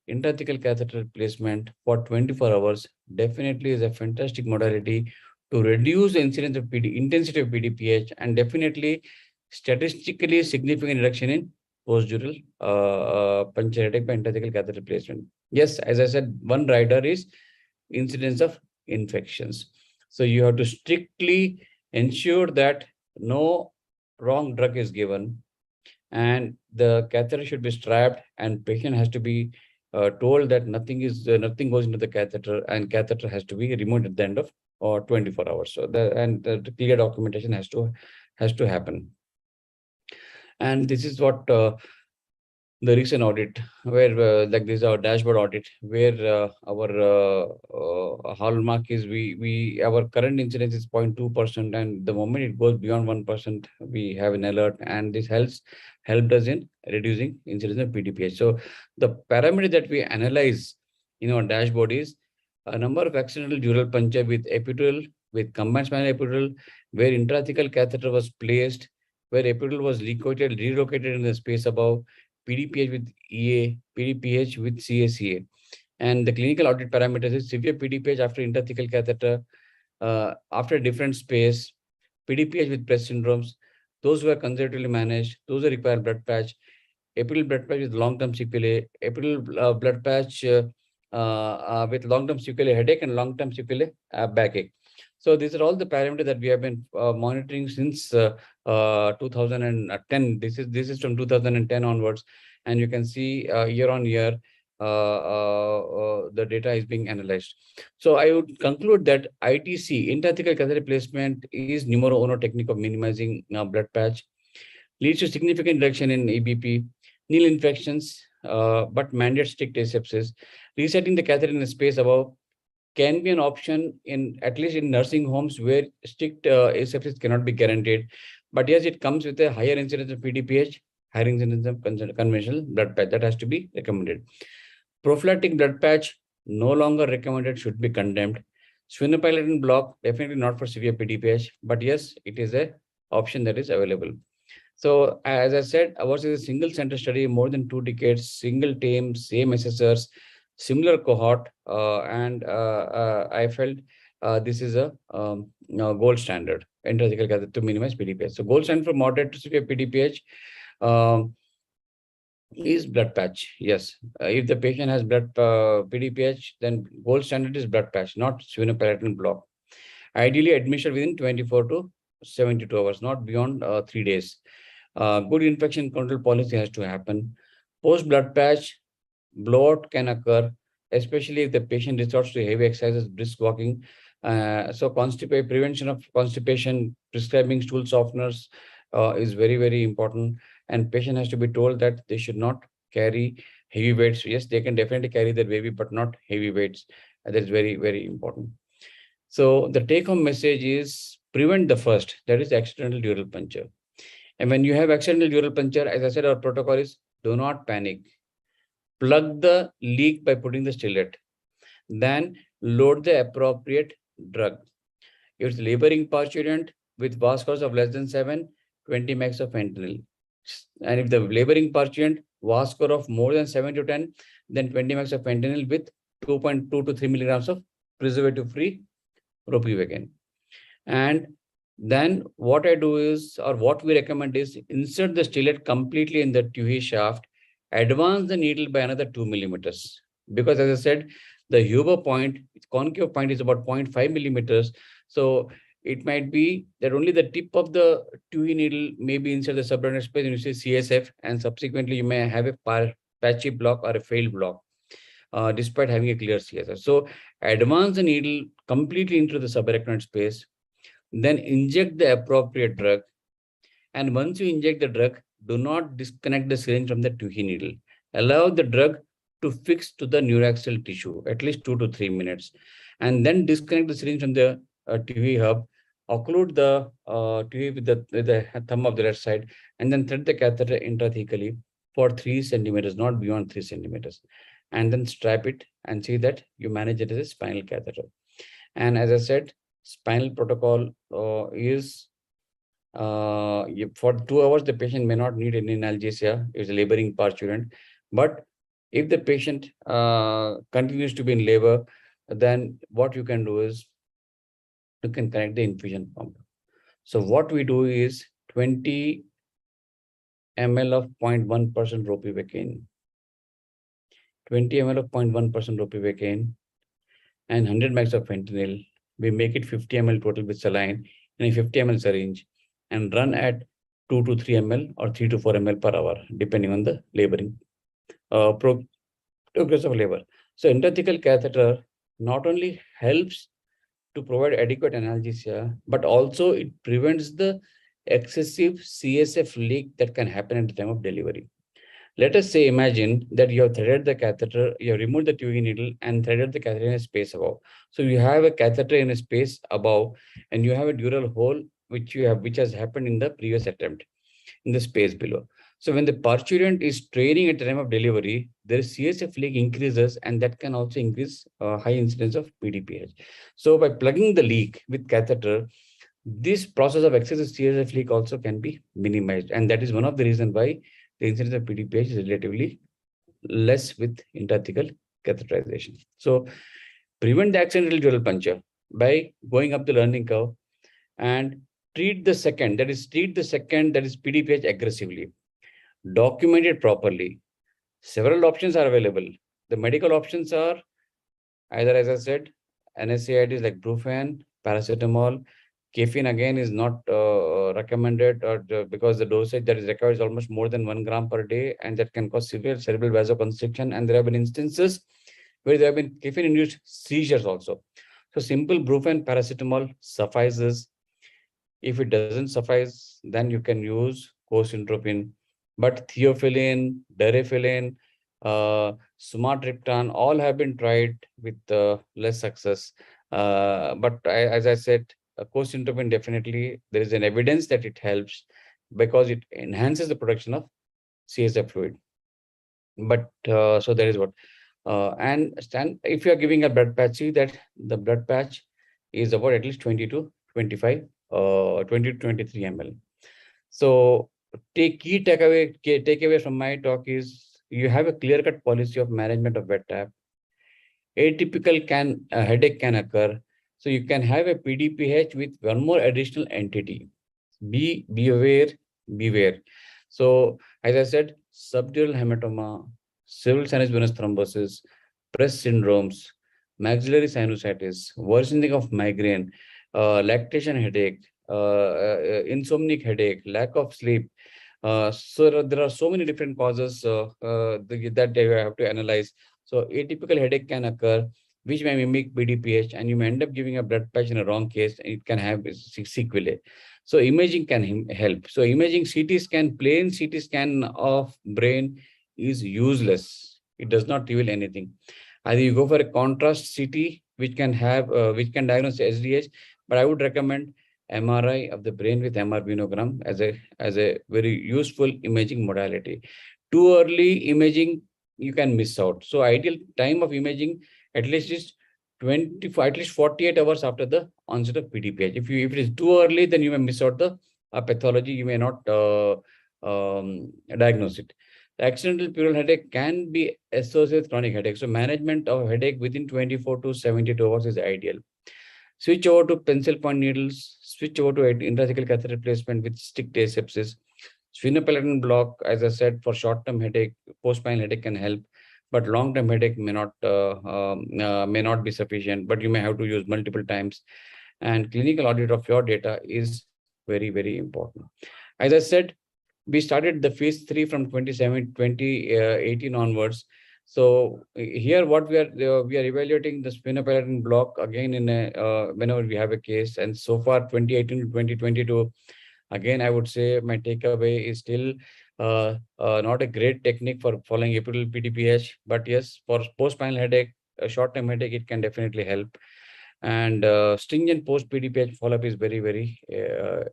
Speaker 2: intrathecal catheter placement for 24 hours definitely is a fantastic modality to reduce the incidence of intensity of PDPH, and definitely statistically significant reduction in post-dural puncture headache by intrathecal catheter placement. Yes, as I said, one rider is incidence of infections. So you have to strictly ensure that no wrong drug is given, and the catheter should be strapped, and patient has to be told that nothing goes into the catheter, and catheter has to be removed at the end of 24 hours. So the clear documentation has to happen. And this is what the recent audit, where like this is our dashboard audit, where our hallmark is our current incidence is 0.2%, and the moment it goes beyond 1%, we have an alert, and this helped us in reducing incidence of PDPH. So the parameter that we analyze in our dashboard is a number of accidental dural puncture with epidural, with combined spinal epidural, where intrathecal catheter was placed, where epidural was relocated in the space above, PDPH with EA, PDPH with CACA. And the clinical audit parameters is severe PDPH after intrathecal catheter, after different space, PDPH with press syndromes, those who are conservatively managed, those who require blood patch, epidural blood patch with long-term sequelae, epidural blood patch with long-term sequelae headache and long-term sequelae backache. So these are all the parameters that we have been monitoring since 2010. This is from 2010 onwards, and you can see year on year the data is being analyzed. So I would conclude that ITC, intrathecal catheter placement, is numero uno technique of minimizing blood patch, leads to significant reduction in EBP, nil infections, but mandates strict asepsis. Resetting the catheter in the space above can be an option in at least in nursing homes where strict asepsis cannot be guaranteed. But yes, it comes with a higher incidence of PDPH, higher incidence of conventional blood patch that has to be recommended. Prophylactic blood patch no longer recommended, should be condemned. Sphenopilatin block definitely not for severe PDPH, but yes, it is a option that is available. So as I said, ours is a single center study, more than 2 decades, single team, same assessors, similar cohort, and I felt this is a gold standard intrathecal catheter to minimize PDPH. So gold standard for moderate to severe PDPH is blood patch. Yes, if the patient has blood PDPH, then gold standard is blood patch, not sphenopilatin block. Ideally administered within 24 to 72 hours, not beyond 3 days. Good infection control policy has to happen. Post blood patch, blowout can occur, especially if the patient resorts to heavy exercises, brisk walking. So prevention of constipation, prescribing stool softeners is very, very important. And patient has to be told that they should not carry heavy weights. Yes, they can definitely carry their baby, but not heavy weights. That is very, very important. So the take-home message is prevent the first, that is accidental dural puncture. And when you have accidental dural puncture, as I said, our protocol is do not panic. Plug the leak by putting the stellate. Then load the appropriate drug. If it's laboring parturient with VAS scores of less than 7, 20 mg of fentanyl. And if the laboring parturient VAS score of more than 7 to 10, then 20 mg of fentanyl with 2.2 to 3 milligrams of preservative-free ropivacaine. And then what I do is, or what we recommend is, insert the stellate completely in the Tuohy shaft, advance the needle by another 2 millimeters. Because as I said, the Huber point, concave point is about 0.5 millimeters. So it might be that only the tip of the Tuohy needle may be inside the subretinal space, and you say CSF, and subsequently you may have a patchy block or a failed block. despite having a clear CSF. So advance the needle completely into the subarachnoid space, then inject the appropriate drug. And once you inject the drug, do not disconnect the syringe from the Tuhi needle. Allow the drug to fix to the neuraxial tissue, at least 2 to 3 minutes. And then disconnect the syringe from the Tuhi hub, occlude the Tuhi with the thumb of the left side, and then thread the catheter intrathecally for 3 centimeters, not beyond 3 centimeters. And then strap it and see that you manage it as a spinal catheter. And as I said, spinal protocol is for 2 hours, the patient may not need any analgesia. It's a laboring parturient. But if the patient continues to be in labor, then what you can do is you can connect the infusion pump. So what we do is 20 ml of 0.1% ropivacaine, 20 ml of 0.1% ropivacaine, and 100 mg of fentanyl. We make it 50 ml total with saline in a 50 ml syringe and run at 2 to 3 ml or 3 to 4 ml per hour, depending on the laboring progress of labor. So intrathecal catheter not only helps to provide adequate analgesia, but also it prevents the excessive CSF leak that can happen at the time of delivery. Let us say, imagine that you have threaded the catheter, you have removed the Tuohy needle and threaded the catheter in a space above. So you have a catheter in a space above, and you have a dural hole which has happened in the previous attempt in the space below. So when the parturient is straining at the time of delivery, there is CSF leak increases, and that can also increase high incidence of PDPH. So by plugging the leak with catheter, this process of excessive CSF leak also can be minimized, and that is one of the reasons why the incidence of PDPH is relatively less with intrathecal catheterization. So prevent the accidental dural puncture by going up the learning curve and treat the second, that is PDPH aggressively. Document it properly. Several options are available. The medical options are either, as I said, NSAIDs like Brufen, paracetamol. Caffeine again is not recommended because the dosage that is required is almost more than 1 gram per day, and that can cause severe cerebral vasoconstriction. And there have been instances where there have been caffeine-induced seizures also. So simple Brufen paracetamol suffices. If it doesn't suffice, then you can use cosyntropin. But theophylline, daraphyllene, sumatriptan, all have been tried with less success. As I said, cosyntropin definitely, there is an evidence that it helps because it enhances the production of CSF fluid. But so that is what. If you are giving a blood patch, see that the blood patch is about at least 20 to 25, 20 to 23 ml. So key takeaway from my talk is you have a clear-cut policy of management of wet tap. Atypical headache can occur. So you can have a PDPH with one more additional entity. Be aware, beware. So as I said, subdural hematoma, civil sinus venous thrombosis, press syndromes, maxillary sinusitis, worsening of migraine, lactation headache, insomniac headache, lack of sleep. So there are so many different causes that you have to analyze. So atypical headache can occur, which may mimic PDPH, and you may end up giving a blood patch in a wrong case, and it can have sequelae. So imaging can help. So imaging CT scan, plain CT scan of brain is useless. It does not reveal anything. Either you go for a contrast CT, which can diagnose SDH, but I would recommend MRI of the brain with MR venogram as a very useful imaging modality. Too early imaging, you can miss out. So ideal time of imaging at least is 48 hours after the onset of PDPH. If it is too early, then you may miss out the pathology. You may not diagnose it. The accidental pleural headache can be associated with chronic headache. So management of headache within 24 to 72 hours is ideal. Switch over to pencil point needles. Switch over to intrathecal catheter placement with stick asepsis. Sphenopalatine block, as I said, for short-term headache, post-spinal headache can help, but long-term headache may not be sufficient. But you may have to use multiple times. And clinical audit of your data is very, very important. As I said, we started the phase 3 from 2018 onwards. So here what we are evaluating the sphenopalatine block again in a whenever we have a case, and so far 2018 to 2022, again I would say my takeaway is still not a great technique for following epidural PDPH, but yes, for post-spinal headache, a short-term headache, it can definitely help. And stringent post-PDPH follow-up is very, very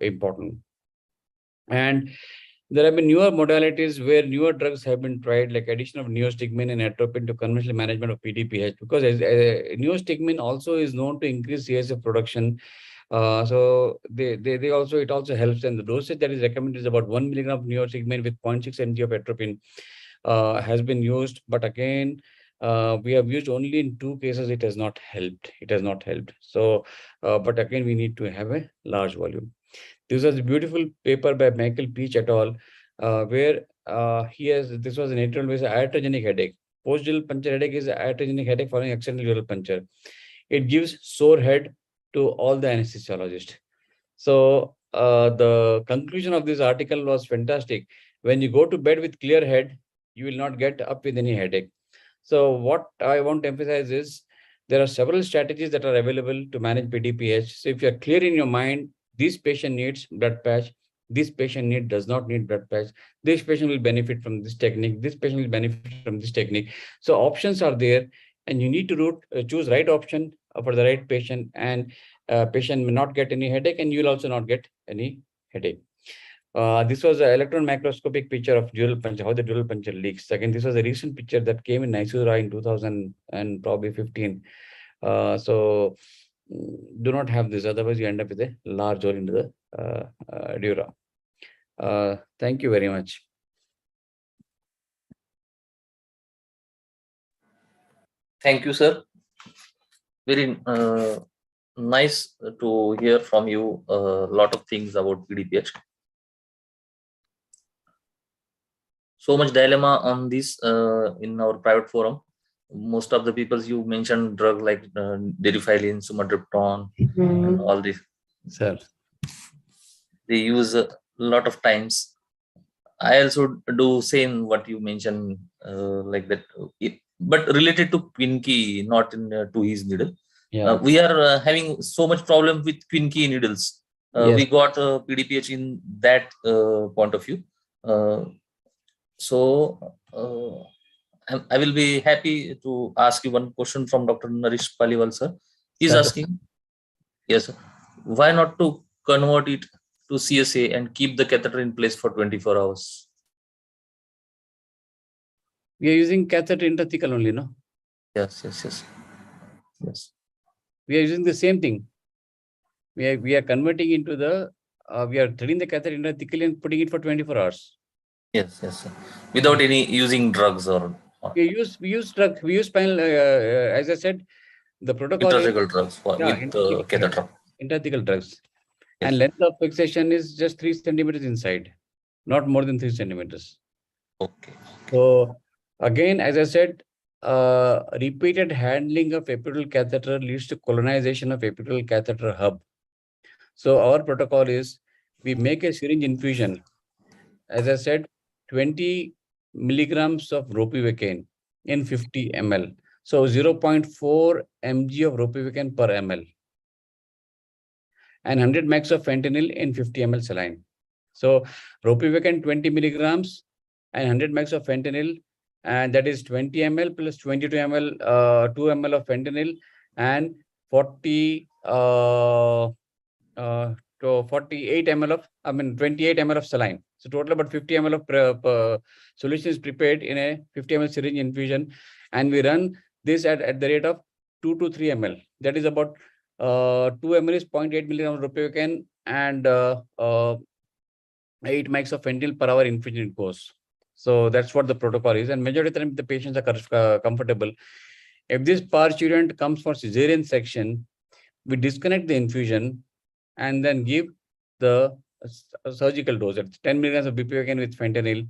Speaker 2: important. And there have been newer modalities where newer drugs have been tried, like addition of neostigmine and atropine to conventional management of PDPH, because neostigmine also is known to increase CSF production. So they also, it also helps, and the dosage that is recommended is about 1 milligram of neostigmine with 0.6 mg of atropine has been used, but again we have used only in 2 cases. It has not helped. It has not helped. So, but again we need to have a large volume. This was a beautiful paper by Michael Peach et al., where this was an atrial with iatrogenic headache. Post-dural puncture headache is iatrogenic headache following accidental dural puncture. It gives sore head to all the anesthesiologists. So the conclusion of this article was fantastic. When you go to bed with clear head, you will not get up with any headache. So what I want to emphasize is there are several strategies that are available to manage PDPH. So if you are clear in your mind, this patient needs blood patch, this patient does not need blood patch, this patient will benefit from this technique, this patient will benefit from this technique. So options are there, and you need to choose right option for the right patient, and patient may not get any headache, and you will also not get any headache. This was an electron microscopic picture of dural puncture, how the dural puncture leaks. Again, this was a recent picture that came in Naisura in 2000 and probably 15. So do not have this, otherwise you end up with a large hole into the dura. Thank you very much.
Speaker 1: Thank you, sir. Very nice to hear from you a lot of things about PDPH. So much dilemma on this in our private forum. Most of the people you mentioned drug like derifylin, sumatriptan, and all this.
Speaker 2: Sir,
Speaker 1: they use a lot of times. I also do same what you mentioned like that, but related to Quinky, not in to his needle.
Speaker 2: yeah.
Speaker 1: We are having so much problem with Quinky needles.
Speaker 2: Yes.
Speaker 1: We got PDPH in that point of view. So I will be happy to ask you one question from Dr. Naresh Paliwal, sir. He's asking, yes, sir, why not to convert it to CSA and keep the catheter in place for 24 hours?
Speaker 2: We are using catheter intrathecal only, no?
Speaker 1: Yes, yes, yes. Yes.
Speaker 2: We are using the same thing. We are converting into the, we are threading the catheter intrathecally and putting it for 24 hours.
Speaker 1: Yes, yes, sir. Without any using drugs or.
Speaker 2: We use drug, we use spinal, as I said, the protocol
Speaker 1: Intrathecal drugs for with catheter.
Speaker 2: Intrathecal drugs.
Speaker 1: Yes.
Speaker 2: And length of fixation is just 3 centimeters inside, not more than 3 centimeters.
Speaker 1: Okay.
Speaker 2: So again, as I said, repeated handling of epidural catheter leads to colonization of epidural catheter hub. So our protocol is we make a syringe infusion. As I said, 20 milligrams of ropivacaine in 50 ml. So 0.4 mg of ropivacaine per ml. And 100 mg of fentanyl in 50 ml saline. So ropivacaine 20 milligrams and 100 mg of fentanyl, and that is 20 ml plus 22 ml, 2 ml of fentanyl, and 48 ml of, 28 ml of saline. So total about 50 ml of solution is prepared in a 50 ml syringe infusion, and we run this at the rate of 2 to 3 ml. That is about 2 ml is 0.8 milligram of ropivacaine and 8 mics of fentanyl per hour infusion course. So that's what the protocol is, and majority of the time the patients are comfortable. If this parturient comes for cesarean section, we disconnect the infusion and then give the surgical dose at 10 milligrams of bupivacaine with fentanyl,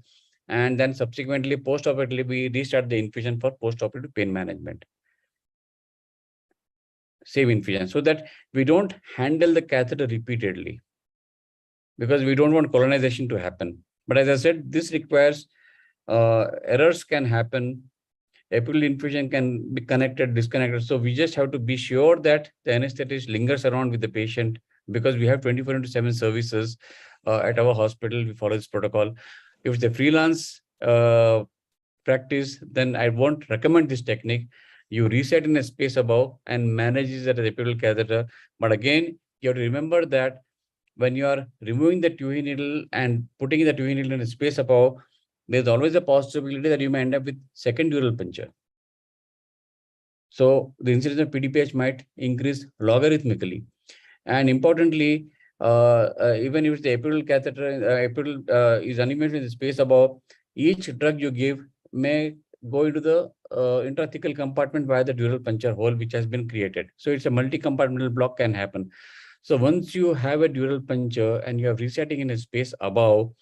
Speaker 2: and then subsequently post-operatively we restart the infusion for post-operative pain management. Same infusion, so that we don't handle the catheter repeatedly, because we don't want colonization to happen. But as I said, this requires errors can happen epidural infusion can be connected, disconnected. So we just have to be sure that the anesthetist lingers around with the patient, because we have 24/7 services at our hospital. We follow this protocol. If it's a freelance practice, then I won't recommend this technique. You reset in a space above and manages at the epidural catheter. But again, you have to remember that when you are removing the tuning needle and putting the tuning needle in a space above, there's always a possibility that you may end up with second dural puncture. So the incidence of PDPH might increase logarithmically. And importantly, even if the epidural catheter, is animated in the space above, each drug you give may go into the intrathecal compartment via the dural puncture hole, which has been created. So it's a multi-compartmental block can happen. So once you have a dural puncture and you are resetting in a space above,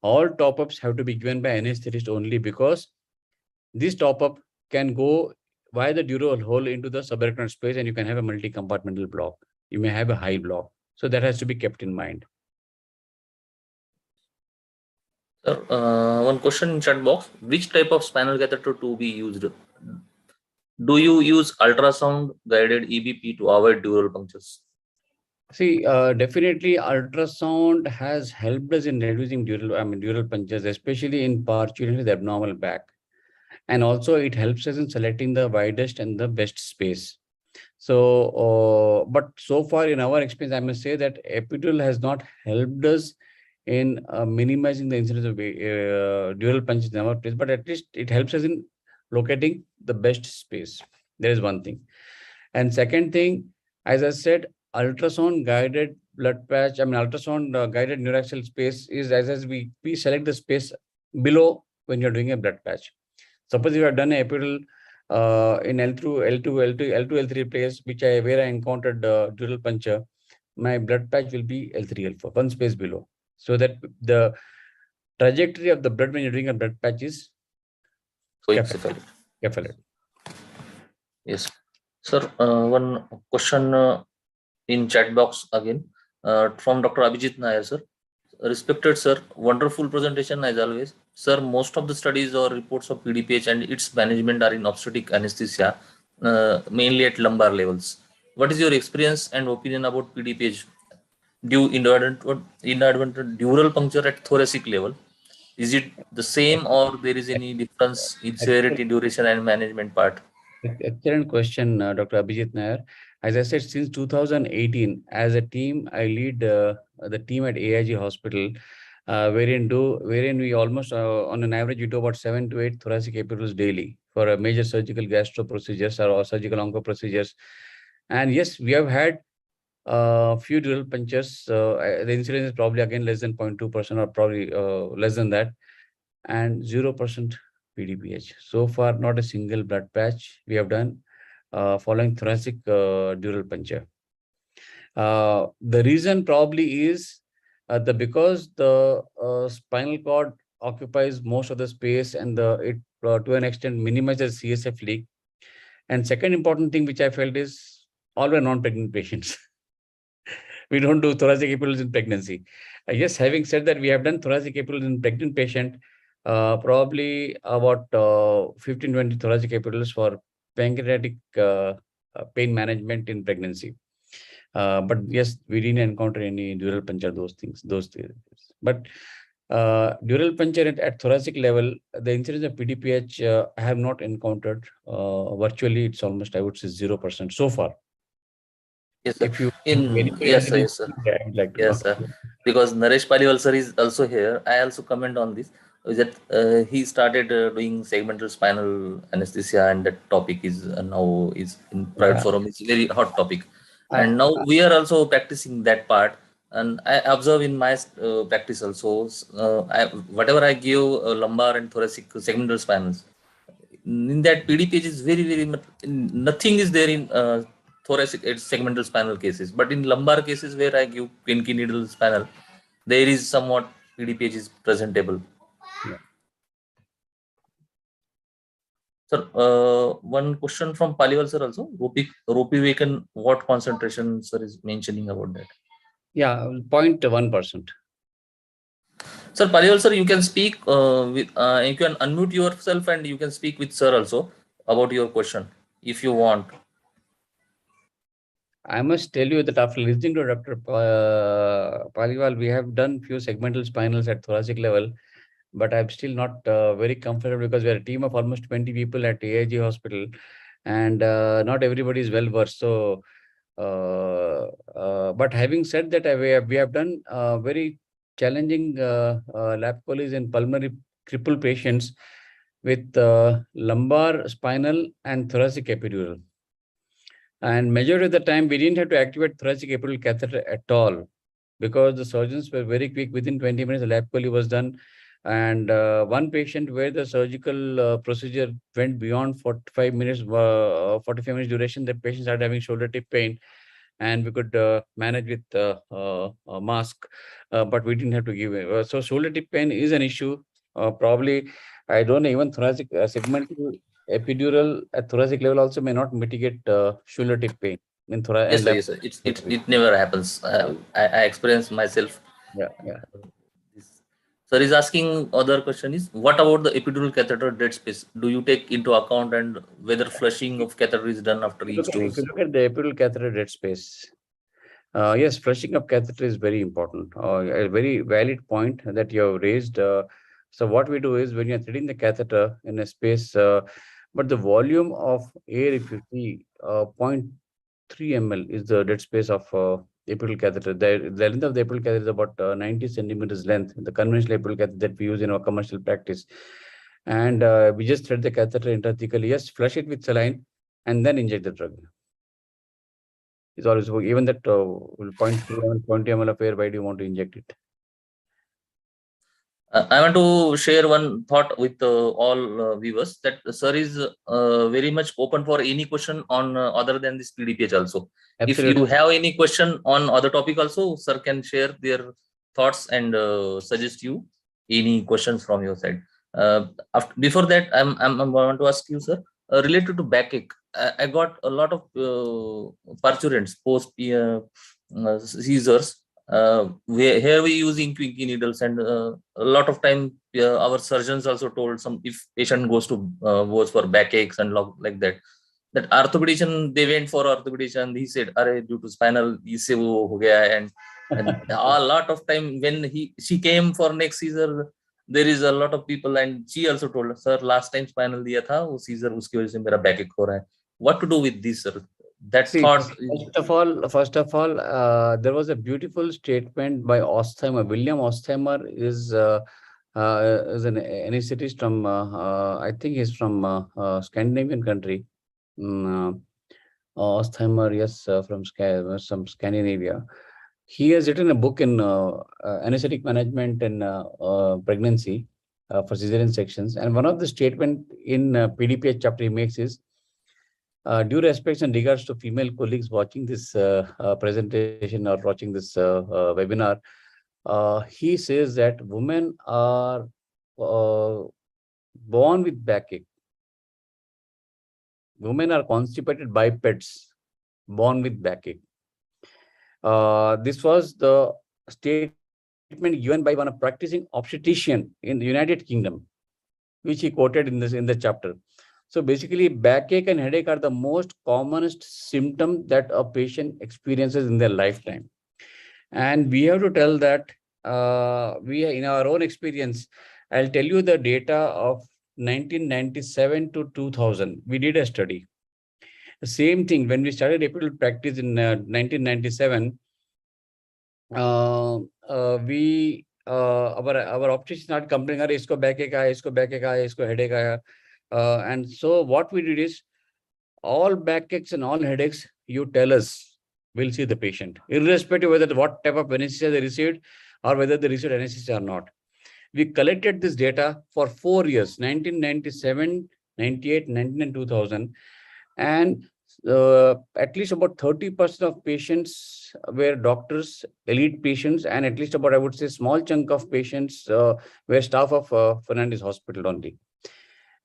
Speaker 2: all top-ups have to be given by anesthetist only, because this top-up can go via the dural hole into the subarachnoid space, and you can have a multi-compartmental block. You may have a high block. So that has to be kept in mind.
Speaker 1: Sir, one question in chat box: which type of spinal catheter to be used? Do you use ultrasound guided EBP to avoid dural punctures?
Speaker 2: See, definitely ultrasound has helped us in reducing dural punctures, especially in particularly the abnormal back. And also it helps us in selecting the widest and the best space. So, but so far in our experience, I must say that epidural has not helped us in minimizing the incidence of dural punches in our place, but at least it helps us in locating the best space. There is one thing. And second thing, as I said, ultrasound guided blood patch, ultrasound guided neuraxial space is as we select the space below when you're doing a blood patch. Suppose you have done a epidural in L2, L3 place, where I encountered dural puncture, my blood patch will be L3, L4, one space below, so that the trajectory of the blood when you're doing a blood patch is cephalic.
Speaker 1: Yes, sir. One question in chat box again from Dr. Abhijit Nair, sir. Respected sir, wonderful presentation as always. Sir, most of the studies or reports of PDPH and its management are in obstetric anesthesia, mainly at lumbar levels. What is your experience and opinion about PDPH? Due inadvertent dural puncture at thoracic level? Is it the same or there is any difference in severity, duration and management part?
Speaker 2: Excellent question, Dr. Abhijit Nair. As I said, since 2018, as a team, I lead the team at AIG Hospital, wherein we almost, on an average, we do about 7 to 8 thoracic epidurals daily for a major surgical gastro procedures or surgical onco procedures. And yes, we have had few dural punctures. The incidence is probably again less than 0.2% or probably less than that, and 0% PDPH. So far, not a single blood patch we have done following thoracic dural puncture. The reason probably is because the spinal cord occupies most of the space, and it to an extent minimizes CSF leak. And second important thing which I felt is all were non-pregnant patients. We don't do thoracic epidurals in pregnancy. Yes, having said that, we have done thoracic epidurals in pregnant patient, probably about 15-20 thoracic epidurals for pancreatic pain management in pregnancy. But yes, we didn't encounter any dural puncture, those things. But dural puncture at thoracic level, the incidence of PDPH I have not encountered. Virtually, it's almost, I would say, 0% so far.
Speaker 1: Yes, sir.
Speaker 2: If you
Speaker 1: Yes, sir. Yes, sir.
Speaker 2: I would like to
Speaker 1: Yes, sir. Because Naresh Paliwal sir is also here. I also comment on this. Is that he started doing segmental spinal anesthesia, and that topic is now is in private forum. It's a very hot topic, and now we are also practicing that part. And I observe in my practice also, whatever I give lumbar and thoracic segmental spinals, in that PDPH is very much, nothing is there in thoracic segmental spinal cases, but in lumbar cases where I give pinky needle spinal, there is somewhat PDPH is presentable.
Speaker 2: Yeah.
Speaker 1: Sir, one question from Paliwal sir also. Ropivacaine, what concentration sir is mentioning about that?
Speaker 2: Yeah, 0.1%.
Speaker 1: Sir, Paliwal sir, you can speak you can unmute yourself and you can speak with sir also. about your question, if you want.
Speaker 2: I must tell you that after listening to Dr. Paliwal, we have done few segmental spinals at thoracic level, but I'm still not very comfortable because we are a team of almost 20 people at AIG hospital, and not everybody is well versed. So, but having said that, we have done very challenging lap cholis in pulmonary cripple patients with lumbar, spinal, and thoracic epidural. And majority of the time, we didn't have to activate thoracic epidural catheter at all because the surgeons were very quick. Within 20 minutes, the lap chole was done. And one patient where the surgical procedure went beyond 45 minutes, 45 minutes duration, the patient started having shoulder tip pain, and we could manage with a mask, but we didn't have to give it. So shoulder tip pain is an issue. Probably, I don't know, even thoracic segmental epidural at thoracic level also may not mitigate shoulder tip pain in thoracic
Speaker 1: Yes,
Speaker 2: and
Speaker 1: sir.
Speaker 2: lap.
Speaker 1: Yes, sir. It never happens. I experienced myself.
Speaker 2: Yeah, yeah.
Speaker 1: This. Sir is asking other question is, what about the epidural catheter dead space? Do you take into account and whether flushing of catheter is done after each
Speaker 2: If you
Speaker 1: dose?
Speaker 2: look at the epidural catheter dead space, yes, flushing of catheter is very important. A very valid point that you have raised. So what we do is when you're threading the catheter in a space, but the volume of air, if you see, 0.3 ml is the dead space of epidural catheter. The length of the epidural catheter is about 90 centimeters length, the conventional epidural catheter that we use in our commercial practice. And we just thread the catheter intrathecally. Yes, flush it with saline and then inject the drug. Is always even that 0.3 ml, 20 ml of air, why do you want to inject it?
Speaker 1: I want to share one thought with all viewers that sir is very much open for any question on other than this PDPH also. If you
Speaker 2: Absolutely.
Speaker 1: have any question on other topic also, sir can share their thoughts and suggest you any questions from your side. Before that, I want to ask you, sir, related to backache. I got a lot of parturients post seizures. Here we use inky needles, and a lot of time our surgeons also told some if patient goes for backaches and like that orthopedician, they went for orthopedician, he said are due to spinal isse wo ho gaya hai, and a lot of time when she came for next seizure, there is a lot of people, and she also told us, sir last time spinal diya tha wo seizure uski wajah se mera backache ho raha hai. What to do with this, sir? That
Speaker 2: See,
Speaker 1: thought
Speaker 2: first of all, there was a beautiful statement by Ostheimer. William Ostheimer is an anesthetist from, I think he's from Scandinavian country. Ostheimer, yes, from some Scandinavia. He has written a book in anesthetic management and pregnancy for cesarean sections. And one of the statement in PDPH chapter he makes is, due respects and regards to female colleagues watching this presentation or watching this webinar, he says that women are born with backache. Women are constipated bipeds, born with backache. This was the statement given by one practicing obstetrician in the United Kingdom, which he quoted in the chapter. So basically, backache and headache are the most commonest symptom that a patient experiences in their lifetime. And we have to tell that we, in our own experience, I'll tell you the data of 1997 to 2000. We did a study. The same thing when we started epidural practice in 1997. Our optician started complaining, "Arey, isko backache aaya, isko backache aaya, isko headache aaya." And so what we did is, all backaches and all headaches, you tell us, we'll see the patient, irrespective whether what type of anesthesia they received or whether they received anesthesia or not. We collected this data for 4 years, 1997, 98, 19, and 2000. And at least about 30% of patients were doctors, elite patients, and at least about, I would say, small chunk of patients were staff of Fernandez Hospital only.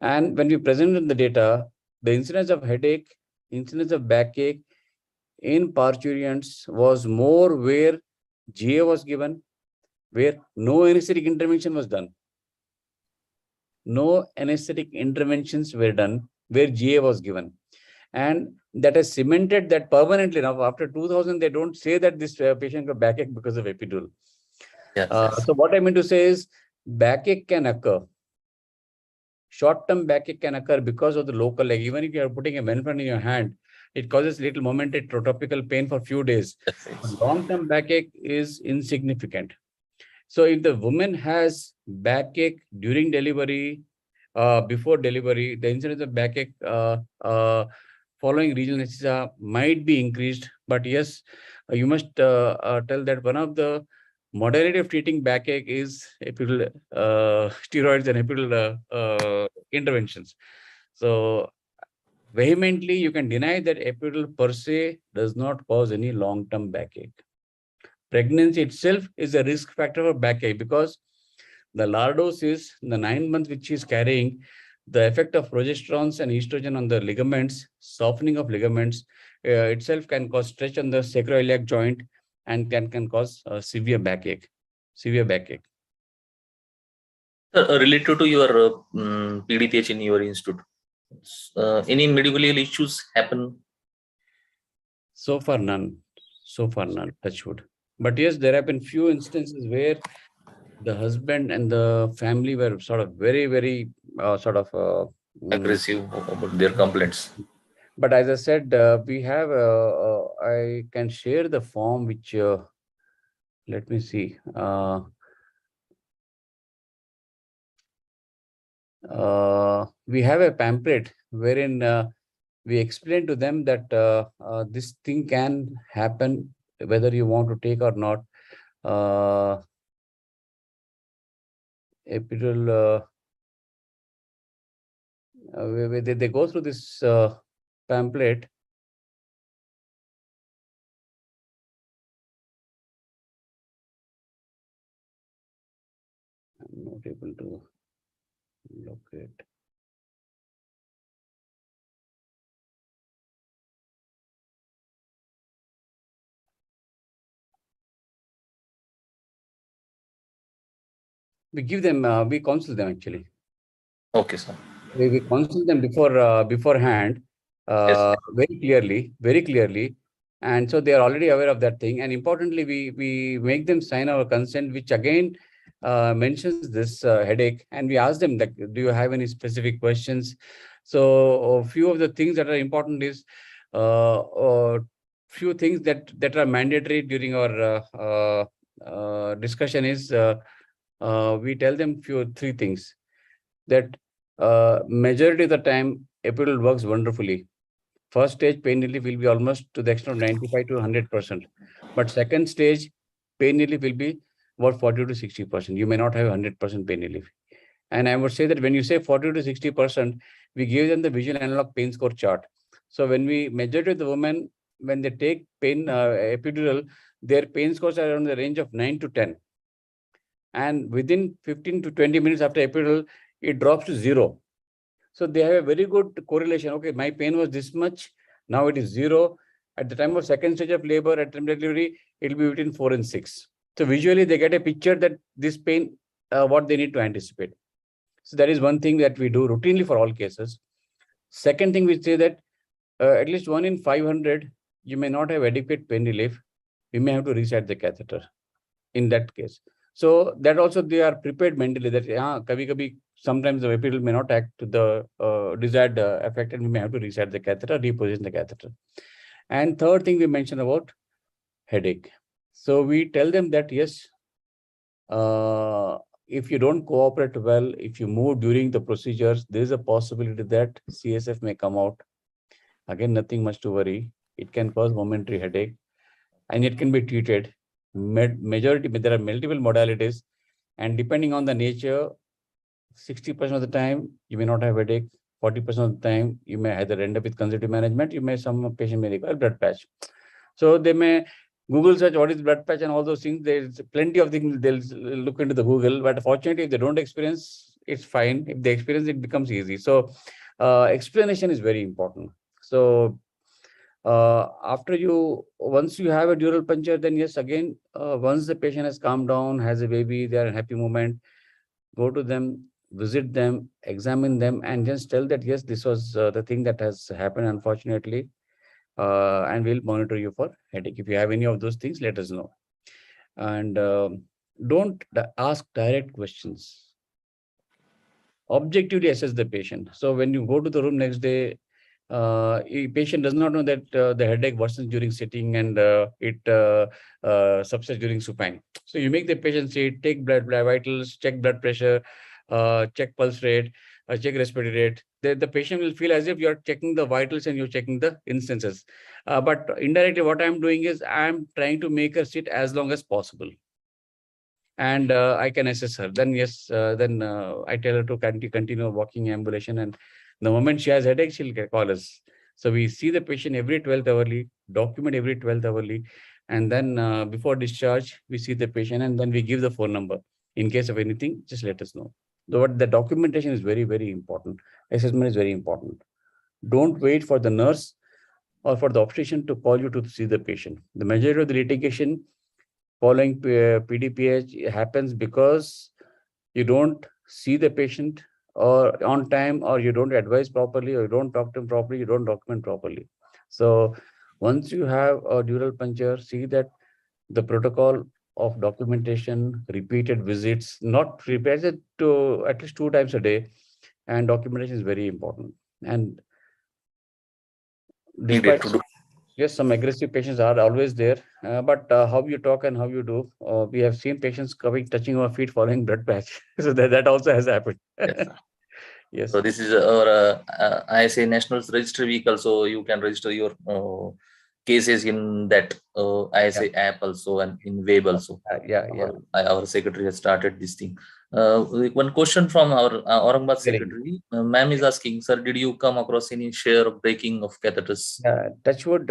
Speaker 2: And when we presented the data, the incidence of headache, incidence of backache in parturients was more where GA was given, where no anesthetic intervention was done. No anesthetic interventions were done. where GA was given. And that has cemented that permanently. Now, after 2000, they don't say that this patient got backache because of epidural.
Speaker 1: Yes,
Speaker 2: So what I mean to say is backache can occur. Short-term backache can occur because of the local leg. Even if you are putting a Venflon in your hand, it causes little momentary topical pain for a few days. Long-term backache is insignificant. So if the woman has backache during delivery, before delivery, the incidence of backache following regional anesthesia might be increased. But yes, you must tell that one of the modality of treating backache is epidural steroids and epidural interventions. So vehemently, you can deny that epidural per se does not cause any long-term backache. Pregnancy itself is a risk factor for backache because the lordosis, the 9 months which she is carrying, the effect of progesterones and estrogen on the ligaments, softening of ligaments itself can cause stretch on the sacroiliac joint and can cause severe backache. Severe backache.
Speaker 1: Related to your PDPH in your institute, any medical issues happen?
Speaker 2: So far, none. So far, none. Touch wood. But yes, there have been few instances where the husband and the family were sort of very
Speaker 1: Aggressive about their complaints.
Speaker 2: But as I said, we have, I can share the form which, let me see. We have a pamphlet wherein we explain to them that this thing can happen whether you want to take or not. Epidural, they go through this pamphlet. I'm not able to locate. We give them, we counsel them actually.
Speaker 1: Okay, sir.
Speaker 2: We counsel them beforehand,
Speaker 1: Yes.
Speaker 2: very clearly, and so they are already aware of that thing. And importantly, we make them sign our consent, which again mentions this headache, and we ask them that, do you have any specific questions? So a few of the things that are important is few things that are mandatory during our discussion is we tell them three things that majority of the time epidural works wonderfully. First stage pain relief will be almost to the extent of 95 to 100%. But second stage pain relief will be about 40 to 60%. You may not have 100% pain relief. And I would say that when you say 40 to 60%, we give them the visual analog pain score chart. So when we measure with the women, when they take pain epidural, their pain scores are around the range of 9 to 10. And within 15 to 20 minutes after epidural, it drops to 0. So they have a very good correlation. Okay, my pain was this much. Now it is 0. At the time of second stage of labor, at time of delivery, it will be between 4 and 6. So visually, they get a picture that this pain, what they need to anticipate. So that is one thing that we do routinely for all cases. Second thing, we say that at least 1 in 500, you may not have adequate pain relief. We may have to reset the catheter in that case. So that also they are prepared mentally that sometimes the epidural may not act to the desired effect, and we may have to reset the catheter, reposition the catheter. And third thing we mentioned about headache. So we tell them that yes, if you don't cooperate well, if you move during the procedures, there is a possibility that CSF may come out. Again, nothing much to worry. It can cause momentary headache, and it can be treated. Majority, there are multiple modalities, and depending on the nature, 60% of the time you may not have headache. 40% of the time you may either end up with conservative management. Some patient may require blood patch. So they may Google search what is blood patch and all those things. There's plenty of things they'll look into the Google. But fortunately, if they don't experience, it's fine. If they experience, it becomes easy. So explanation is very important. So once you have a dural puncture, then yes, again, once the patient has calmed down, has a baby, they are in happy moment, go to them, visit them, examine them, and just tell that, yes, this was the thing that has happened, unfortunately, and we'll monitor you for headache. If you have any of those things, let us know. And don't ask direct questions. Objectively assess the patient. So when you go to the room next day, a patient does not know that the headache worsens during sitting and it subsides during supine. So you make the patient sit, take blood vitals, check blood pressure, check pulse rate, check respiratory rate. The patient will feel as if you're checking the vitals and you're checking the instances. But indirectly, what I'm doing is I'm trying to make her sit as long as possible. And I can assess her. Then yes, then I tell her to continue walking ambulation. And the moment she has headache, she'll call us. So we see the patient every 12th hourly, document every 12th hourly. And then before discharge, we see the patient and then we give the phone number. In case of anything, just let us know. The documentation is very, very important. Assessment is very important. Don't wait for the nurse or for the obstetrician to call you to see the patient. The majority of the litigation following PDPH happens because you don't see the patient or on time, or you don't advise properly, or you don't talk to him properly, you don't document properly. So once you have a dural puncture, see that the protocol of documentation, repeated visits, not repeated to at least 2 times a day, and documentation is very important. And
Speaker 1: Needed
Speaker 2: despite
Speaker 1: to do.
Speaker 2: yes, some aggressive patients are always there, but how you talk and how you do, we have seen patients coming, touching our feet, following blood patch. So that also has happened.
Speaker 1: Yes.
Speaker 2: Yes.
Speaker 1: So this is our ISA National Registry vehicle. So you can register your cases in that ISA app also and in web also.
Speaker 2: Yeah.
Speaker 1: Our secretary has started this thing. One question from our Aurangabad secretary. Ma'am is asking, sir, did you come across any share of breaking of catheters?
Speaker 2: Touch wood,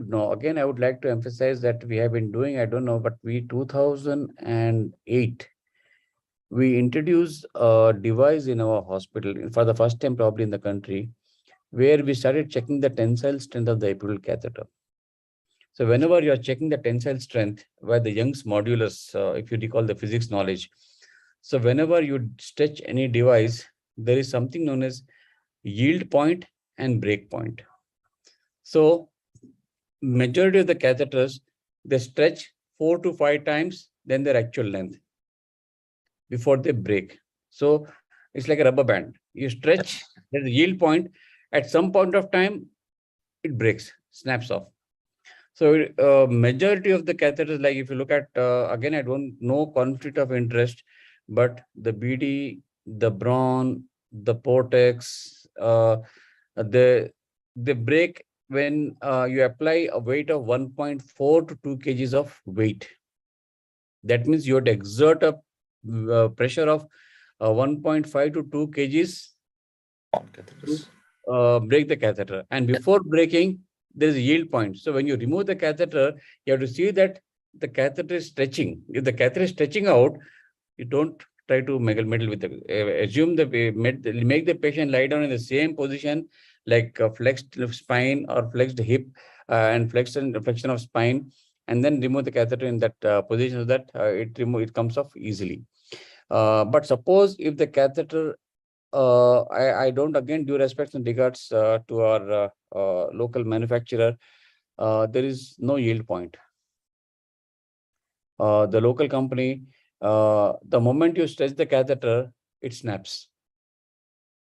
Speaker 2: no. Again, I would like to emphasize that we have been doing, I don't know, but 2008, we introduced a device in our hospital for the first time probably in the country, where we started checking the tensile strength of the epidural catheter. So whenever you are checking the tensile strength, where the Young's modulus, if you recall the physics knowledge, so whenever you stretch any device, there is something known as yield point and break point. So majority of the catheters, they stretch 4 to 5 times than their actual length before they break. So it's like a rubber band. You stretch, there's a yield point. At some point of time, it breaks, snaps off. So majority of the catheters, like if you look at, again, I don't know conflict of interest, but the BD, the Braun, the Portex, they break when you apply a weight of 1.4 to 2 kgs of weight. That means you have to exert a pressure of 1.5 to 2 kgs to break the catheter. And before breaking, there is a yield point. So when you remove the catheter, you have to see that the catheter is stretching. If the catheter is stretching out, you don't try to meddle with the, assume the, make the patient lie down in the same position, like a flexed spine or flexed hip and flexion of spine, and then remove the catheter in that position so that it comes off easily. But suppose if the catheter, I don't, again, due respect and regards to our local manufacturer, there is no yield point. The local company, the moment you stretch the catheter, it snaps.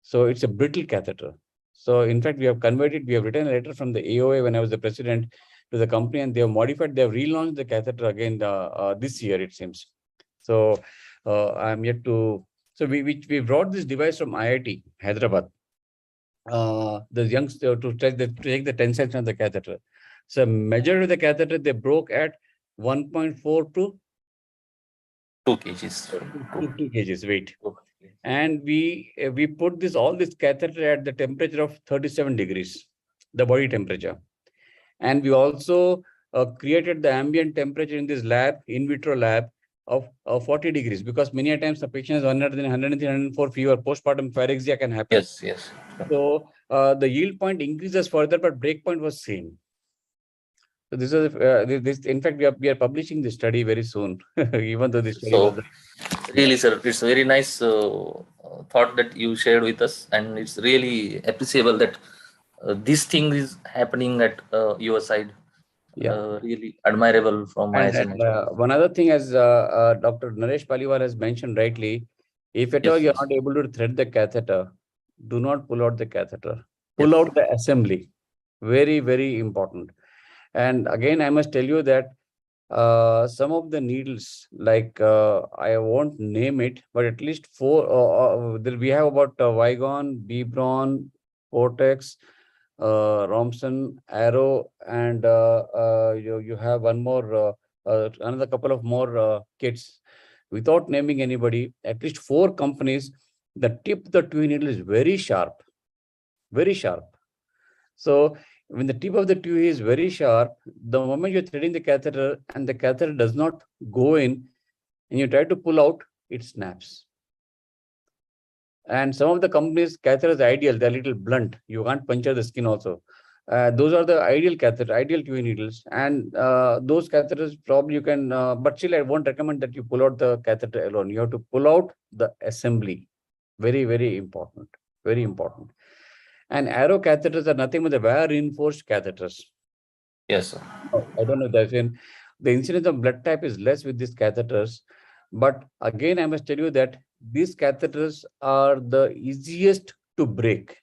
Speaker 2: So it's a brittle catheter. So in fact, we have converted, we have written a letter from the AOA when I was the president to the company, and they have modified, they have relaunched the catheter again this year, it seems. So I'm yet to, so we brought this device from IIT, Hyderabad. The youngster to take the tensile strength of the catheter. So majority of the catheter, they broke at 1.4 to
Speaker 1: 2 kgs.
Speaker 2: 2 kgs weight. And we put all this catheter at the temperature of 37 degrees, the body temperature. And we also created the ambient temperature in this lab, in vitro lab, of 40 degrees, because many a times the patient is 103, 104 fever, postpartum pyrexia can happen.
Speaker 1: Yes.
Speaker 2: So the yield point increases further, but break point was same. So this is this. In fact, we are publishing this study very soon, even though this study was.
Speaker 1: Really, sir, it's a very nice thought that you shared with us, and it's really appreciable that this thing is happening at your side.
Speaker 2: Yeah.
Speaker 1: Really admirable from my
Speaker 2: And,
Speaker 1: side.
Speaker 2: one other thing, as Dr. Naresh Paliwal has mentioned rightly, if at all
Speaker 1: Yes,
Speaker 2: you're
Speaker 1: yes,
Speaker 2: not able to thread the catheter, do not pull out the catheter. Pull
Speaker 1: yes.
Speaker 2: out the assembly. Very, very important. And again, I must tell you that some of the needles, like I won't name it, but at least four. We have about Vigon, Bebron, Cortex, Romson, Arrow, and you have one more, another couple of more kits. Without naming anybody, at least four companies. The tip of the tube needle is very sharp, very sharp. So when the tip of the tube is very sharp, the moment you're threading the catheter and the catheter does not go in, and you try to pull out, it snaps. And some of the companies' catheter is ideal; they're a little blunt. You can't puncture the skin also. Those are the ideal catheter, ideal tube needles, and those catheters probably you can. But still, I won't recommend that you pull out the catheter alone. You have to pull out the assembly. Very, very important. Very important. And arrow catheters are nothing but the wire reinforced catheters.
Speaker 1: Yes, sir.
Speaker 2: I don't know that the incidence of blood type is less with these catheters. But again, I must tell you that these catheters are the easiest to break,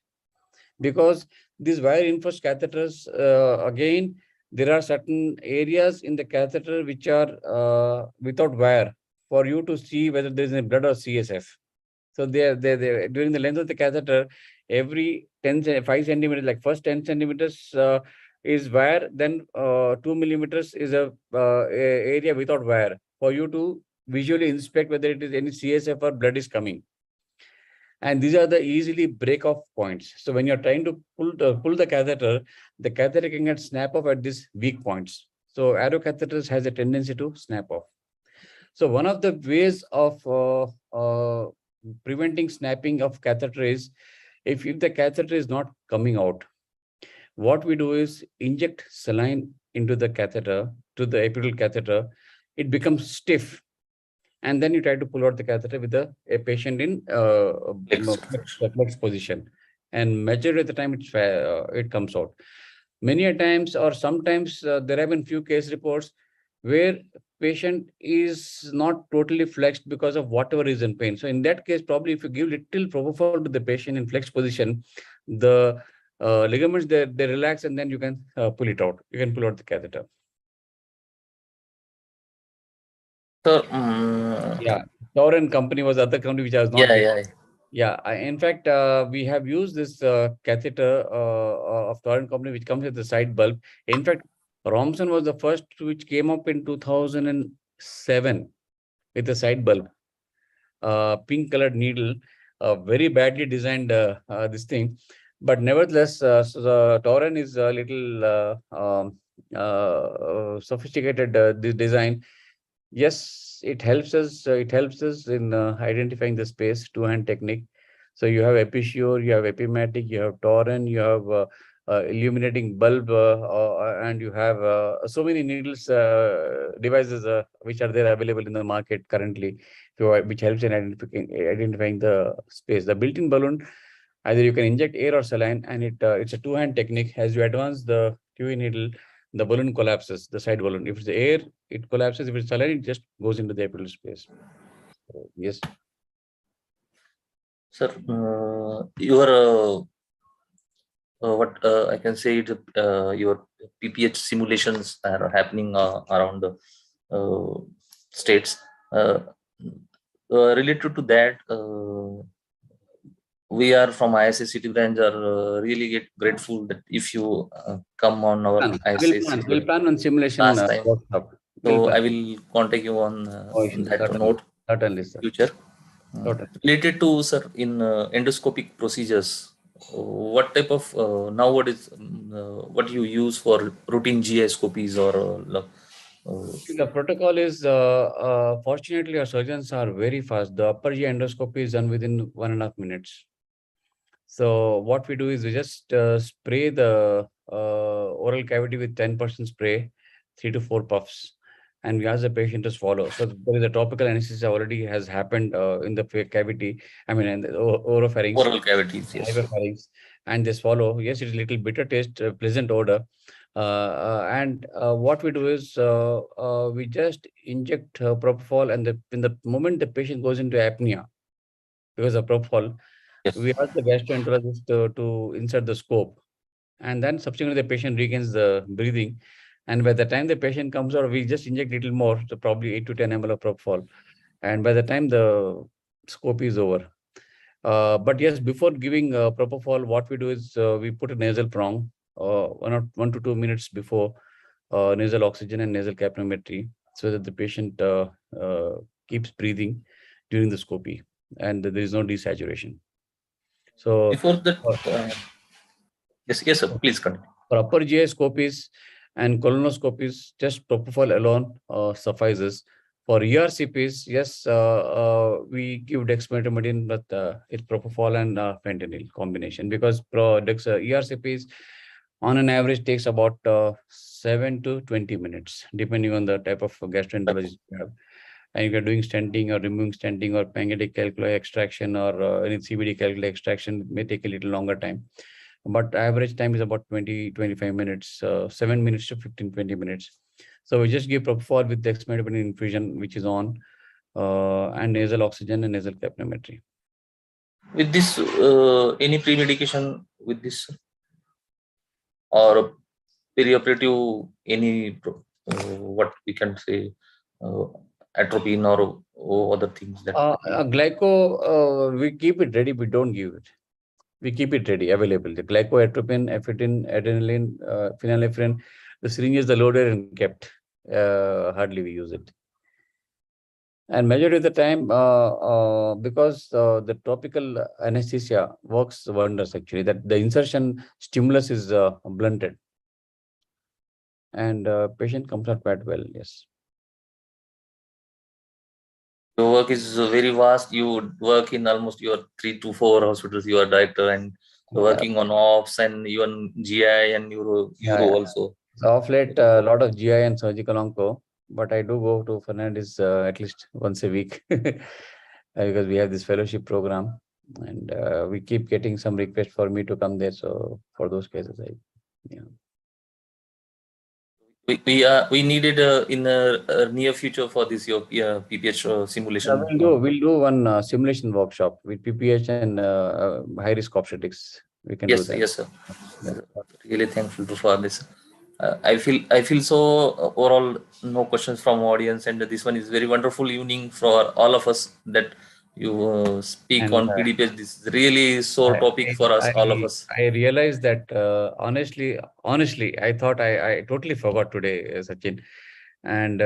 Speaker 2: because these wire reinforced catheters, again, there are certain areas in the catheter which are without wire for you to see whether there is any blood or CSF. So they during the length of the catheter, every 5 centimeters, like first 10 centimeters is wire, then 2 millimeters is a area without wire for you to visually inspect whether it is any CSF or blood is coming. And these are the easily break off points. So when you're trying to pull the catheter can get snap off at these weak points. So arrow catheters has a tendency to snap off. So one of the ways of preventing snapping of catheter is, if the catheter is not coming out, what we do is inject saline into the catheter, to the epidural catheter. It becomes stiff, and then you try to pull out the catheter with a patient in
Speaker 1: Next.
Speaker 2: flex position, and majority of the time it comes out. Many a times, or sometimes, there have been few case reports where patient is not totally flexed because of whatever reason, pain. So in that case, probably if you give little propofol to the patient in flex position, the ligaments they relax, and then you can pull it out. You can pull out the catheter.
Speaker 1: So,
Speaker 2: Yeah, Torrent company was the other company which I was not.
Speaker 1: yeah.
Speaker 2: Yeah, in fact, we have used this catheter of Torrent company, which comes with the side bulb. In fact, Romson was the first which came up in 2007 with a side bulb, pink colored needle, very badly designed this thing. But nevertheless, so the Torrent is a little sophisticated this design. Yes, it helps us. It helps us in identifying the space, two-hand technique. So you have epissure, you have epimatic, you have torrent, you have illuminating bulb, and you have so many needles devices which are there available in the market currently, which helps in identifying the space. The built-in balloon, either you can inject air or saline, and it's a two-hand technique. As you advance the QE needle, the balloon collapses, the side balloon. If it's air, it collapses. If it's saline, it just goes into the epidural space. So, yes.
Speaker 1: Sir, your what I can say it, your PPH simulations are happening around the states. Uh, Related to that, we are from ISA City branch are really grateful that if you come on our ISA City
Speaker 2: We'll plan on simulation
Speaker 1: last time.
Speaker 2: workshop.
Speaker 1: So
Speaker 2: Plan.
Speaker 1: I will contact you on
Speaker 2: No issues.
Speaker 1: that
Speaker 2: Certainly.
Speaker 1: note
Speaker 2: Certainly, sir.
Speaker 1: future.
Speaker 2: Totally.
Speaker 1: Related to, sir, in endoscopic procedures, what type of nowadays what you use for routine GI scopies or
Speaker 2: The protocol is, fortunately, our surgeons are very fast. The upper GI endoscopy is done within 1.5 minutes. So what we do is we just spray the oral cavity with 10% spray, 3 to 4 puffs. and we ask the patient to swallow. So there is a topical anesthesia already has happened in the cavity, I mean, in the oropharynx,
Speaker 1: Oral cavities, yes.
Speaker 2: hypopharynx, and they swallow. Yes, it's a little bitter taste, pleasant odor. And what we do is we just inject propofol, and in the moment the patient goes into apnea because of propofol,
Speaker 1: Yes.
Speaker 2: we ask the gastroenterologist to insert the scope, and then subsequently the patient regains the breathing. And by the time the patient comes out, we just inject little more, so probably 8 to 10 ml of propofol. And by the time the scope is over. But yes, before giving propofol, what we do is we put a nasal prong 1 to 2 minutes before nasal oxygen and nasal capnometry, so that the patient keeps breathing during the scopy and there is no desaturation. So
Speaker 1: Before that, yes, sir. Please continue.
Speaker 2: for upper GI scopies and colonoscopies, just propofol alone suffices. For ERCPs, yes, we give dexmedetomidine, but it's propofol and fentanyl combination, because ERCPs on an average takes about 7 to 20 minutes, depending on the type of gastroenterologist you have. And if you're doing stenting or removing stenting or pancreatic calculi extraction or any CBD calculi extraction, it may take a little longer time. But average time is about 20-25 minutes, 7 minutes to 15-20 minutes. So we just give propofol with dexmedetomidine infusion, which is on, and nasal oxygen and nasal capnometry.
Speaker 1: With this, any pre-medication with this, or perioperative, any what we can say, atropine or other things that
Speaker 2: Glyco, we keep it ready, we don't give it. We keep it ready, available. The glycoatropine, ephedrine, adrenaline, phenylephrine, the syringe is loaded and kept. Hardly we use it. And majority of the time, because the topical anesthesia works wonders actually, that the insertion stimulus is blunted, and patient comes out quite well. Yes.
Speaker 1: your work is very vast. You work in almost your 3 to 4 hospitals. You are director, and you're working on ops and even GI and neuro also.
Speaker 2: So off late, a lot of GI and surgical onco, but I do go to Fernandez at least once a week because we have this fellowship program, and we keep getting some requests for me to come there. So for those cases,
Speaker 1: We needed in a near future for this your PPH simulation.
Speaker 2: We'll do one simulation workshop with PPH and high risk obstetrics. We can do that.
Speaker 1: Yes, sir. Really thankful for this. I feel so overall no questions from audience, and this one is very wonderful evening for all of us that you speak
Speaker 2: And,
Speaker 1: on PDPH. This is really sore topic for us, all of us.
Speaker 2: I realized that honestly, I thought I totally forgot today, Sachin. And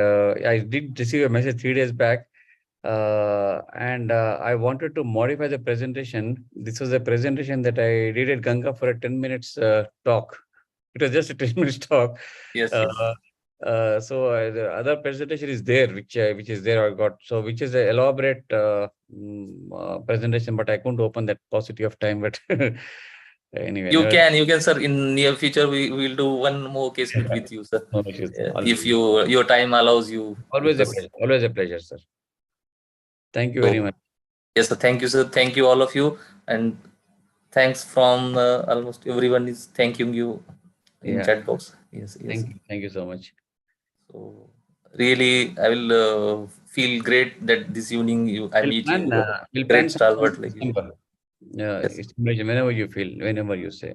Speaker 2: I did receive a message 3 days back. And I wanted to modify the presentation. This was a presentation that I did at Ganga for a 10 minutes talk. It was just a 10 minutes talk.
Speaker 1: Yes.
Speaker 2: So the other presentation is there, which is there. I got, so which is an elaborate presentation, but I couldn't open that paucity of time. But anyway,
Speaker 1: you can, sir. In near future, we will do one more case with you, sir.
Speaker 2: No issues,
Speaker 1: if your time allows you.
Speaker 2: Always a pleasure. Always a pleasure, sir. Thank you very much.
Speaker 1: Yes, sir. Thank you, sir. Thank you, all of you, and thanks from almost everyone is thanking you in chat box. Yes.
Speaker 2: Thank you so much.
Speaker 1: So really, I will feel great that this evening I meet you. Great stalwart like you.
Speaker 2: Whenever you feel, whenever you say.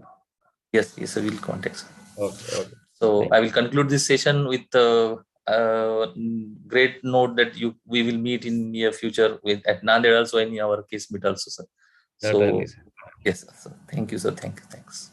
Speaker 1: Yes, I will contact.
Speaker 2: Okay.
Speaker 1: So I will conclude this session with great note that we will meet in near future with at Nanded also in our case meet also, sir. So yes, sir. Thank you, sir. Thanks.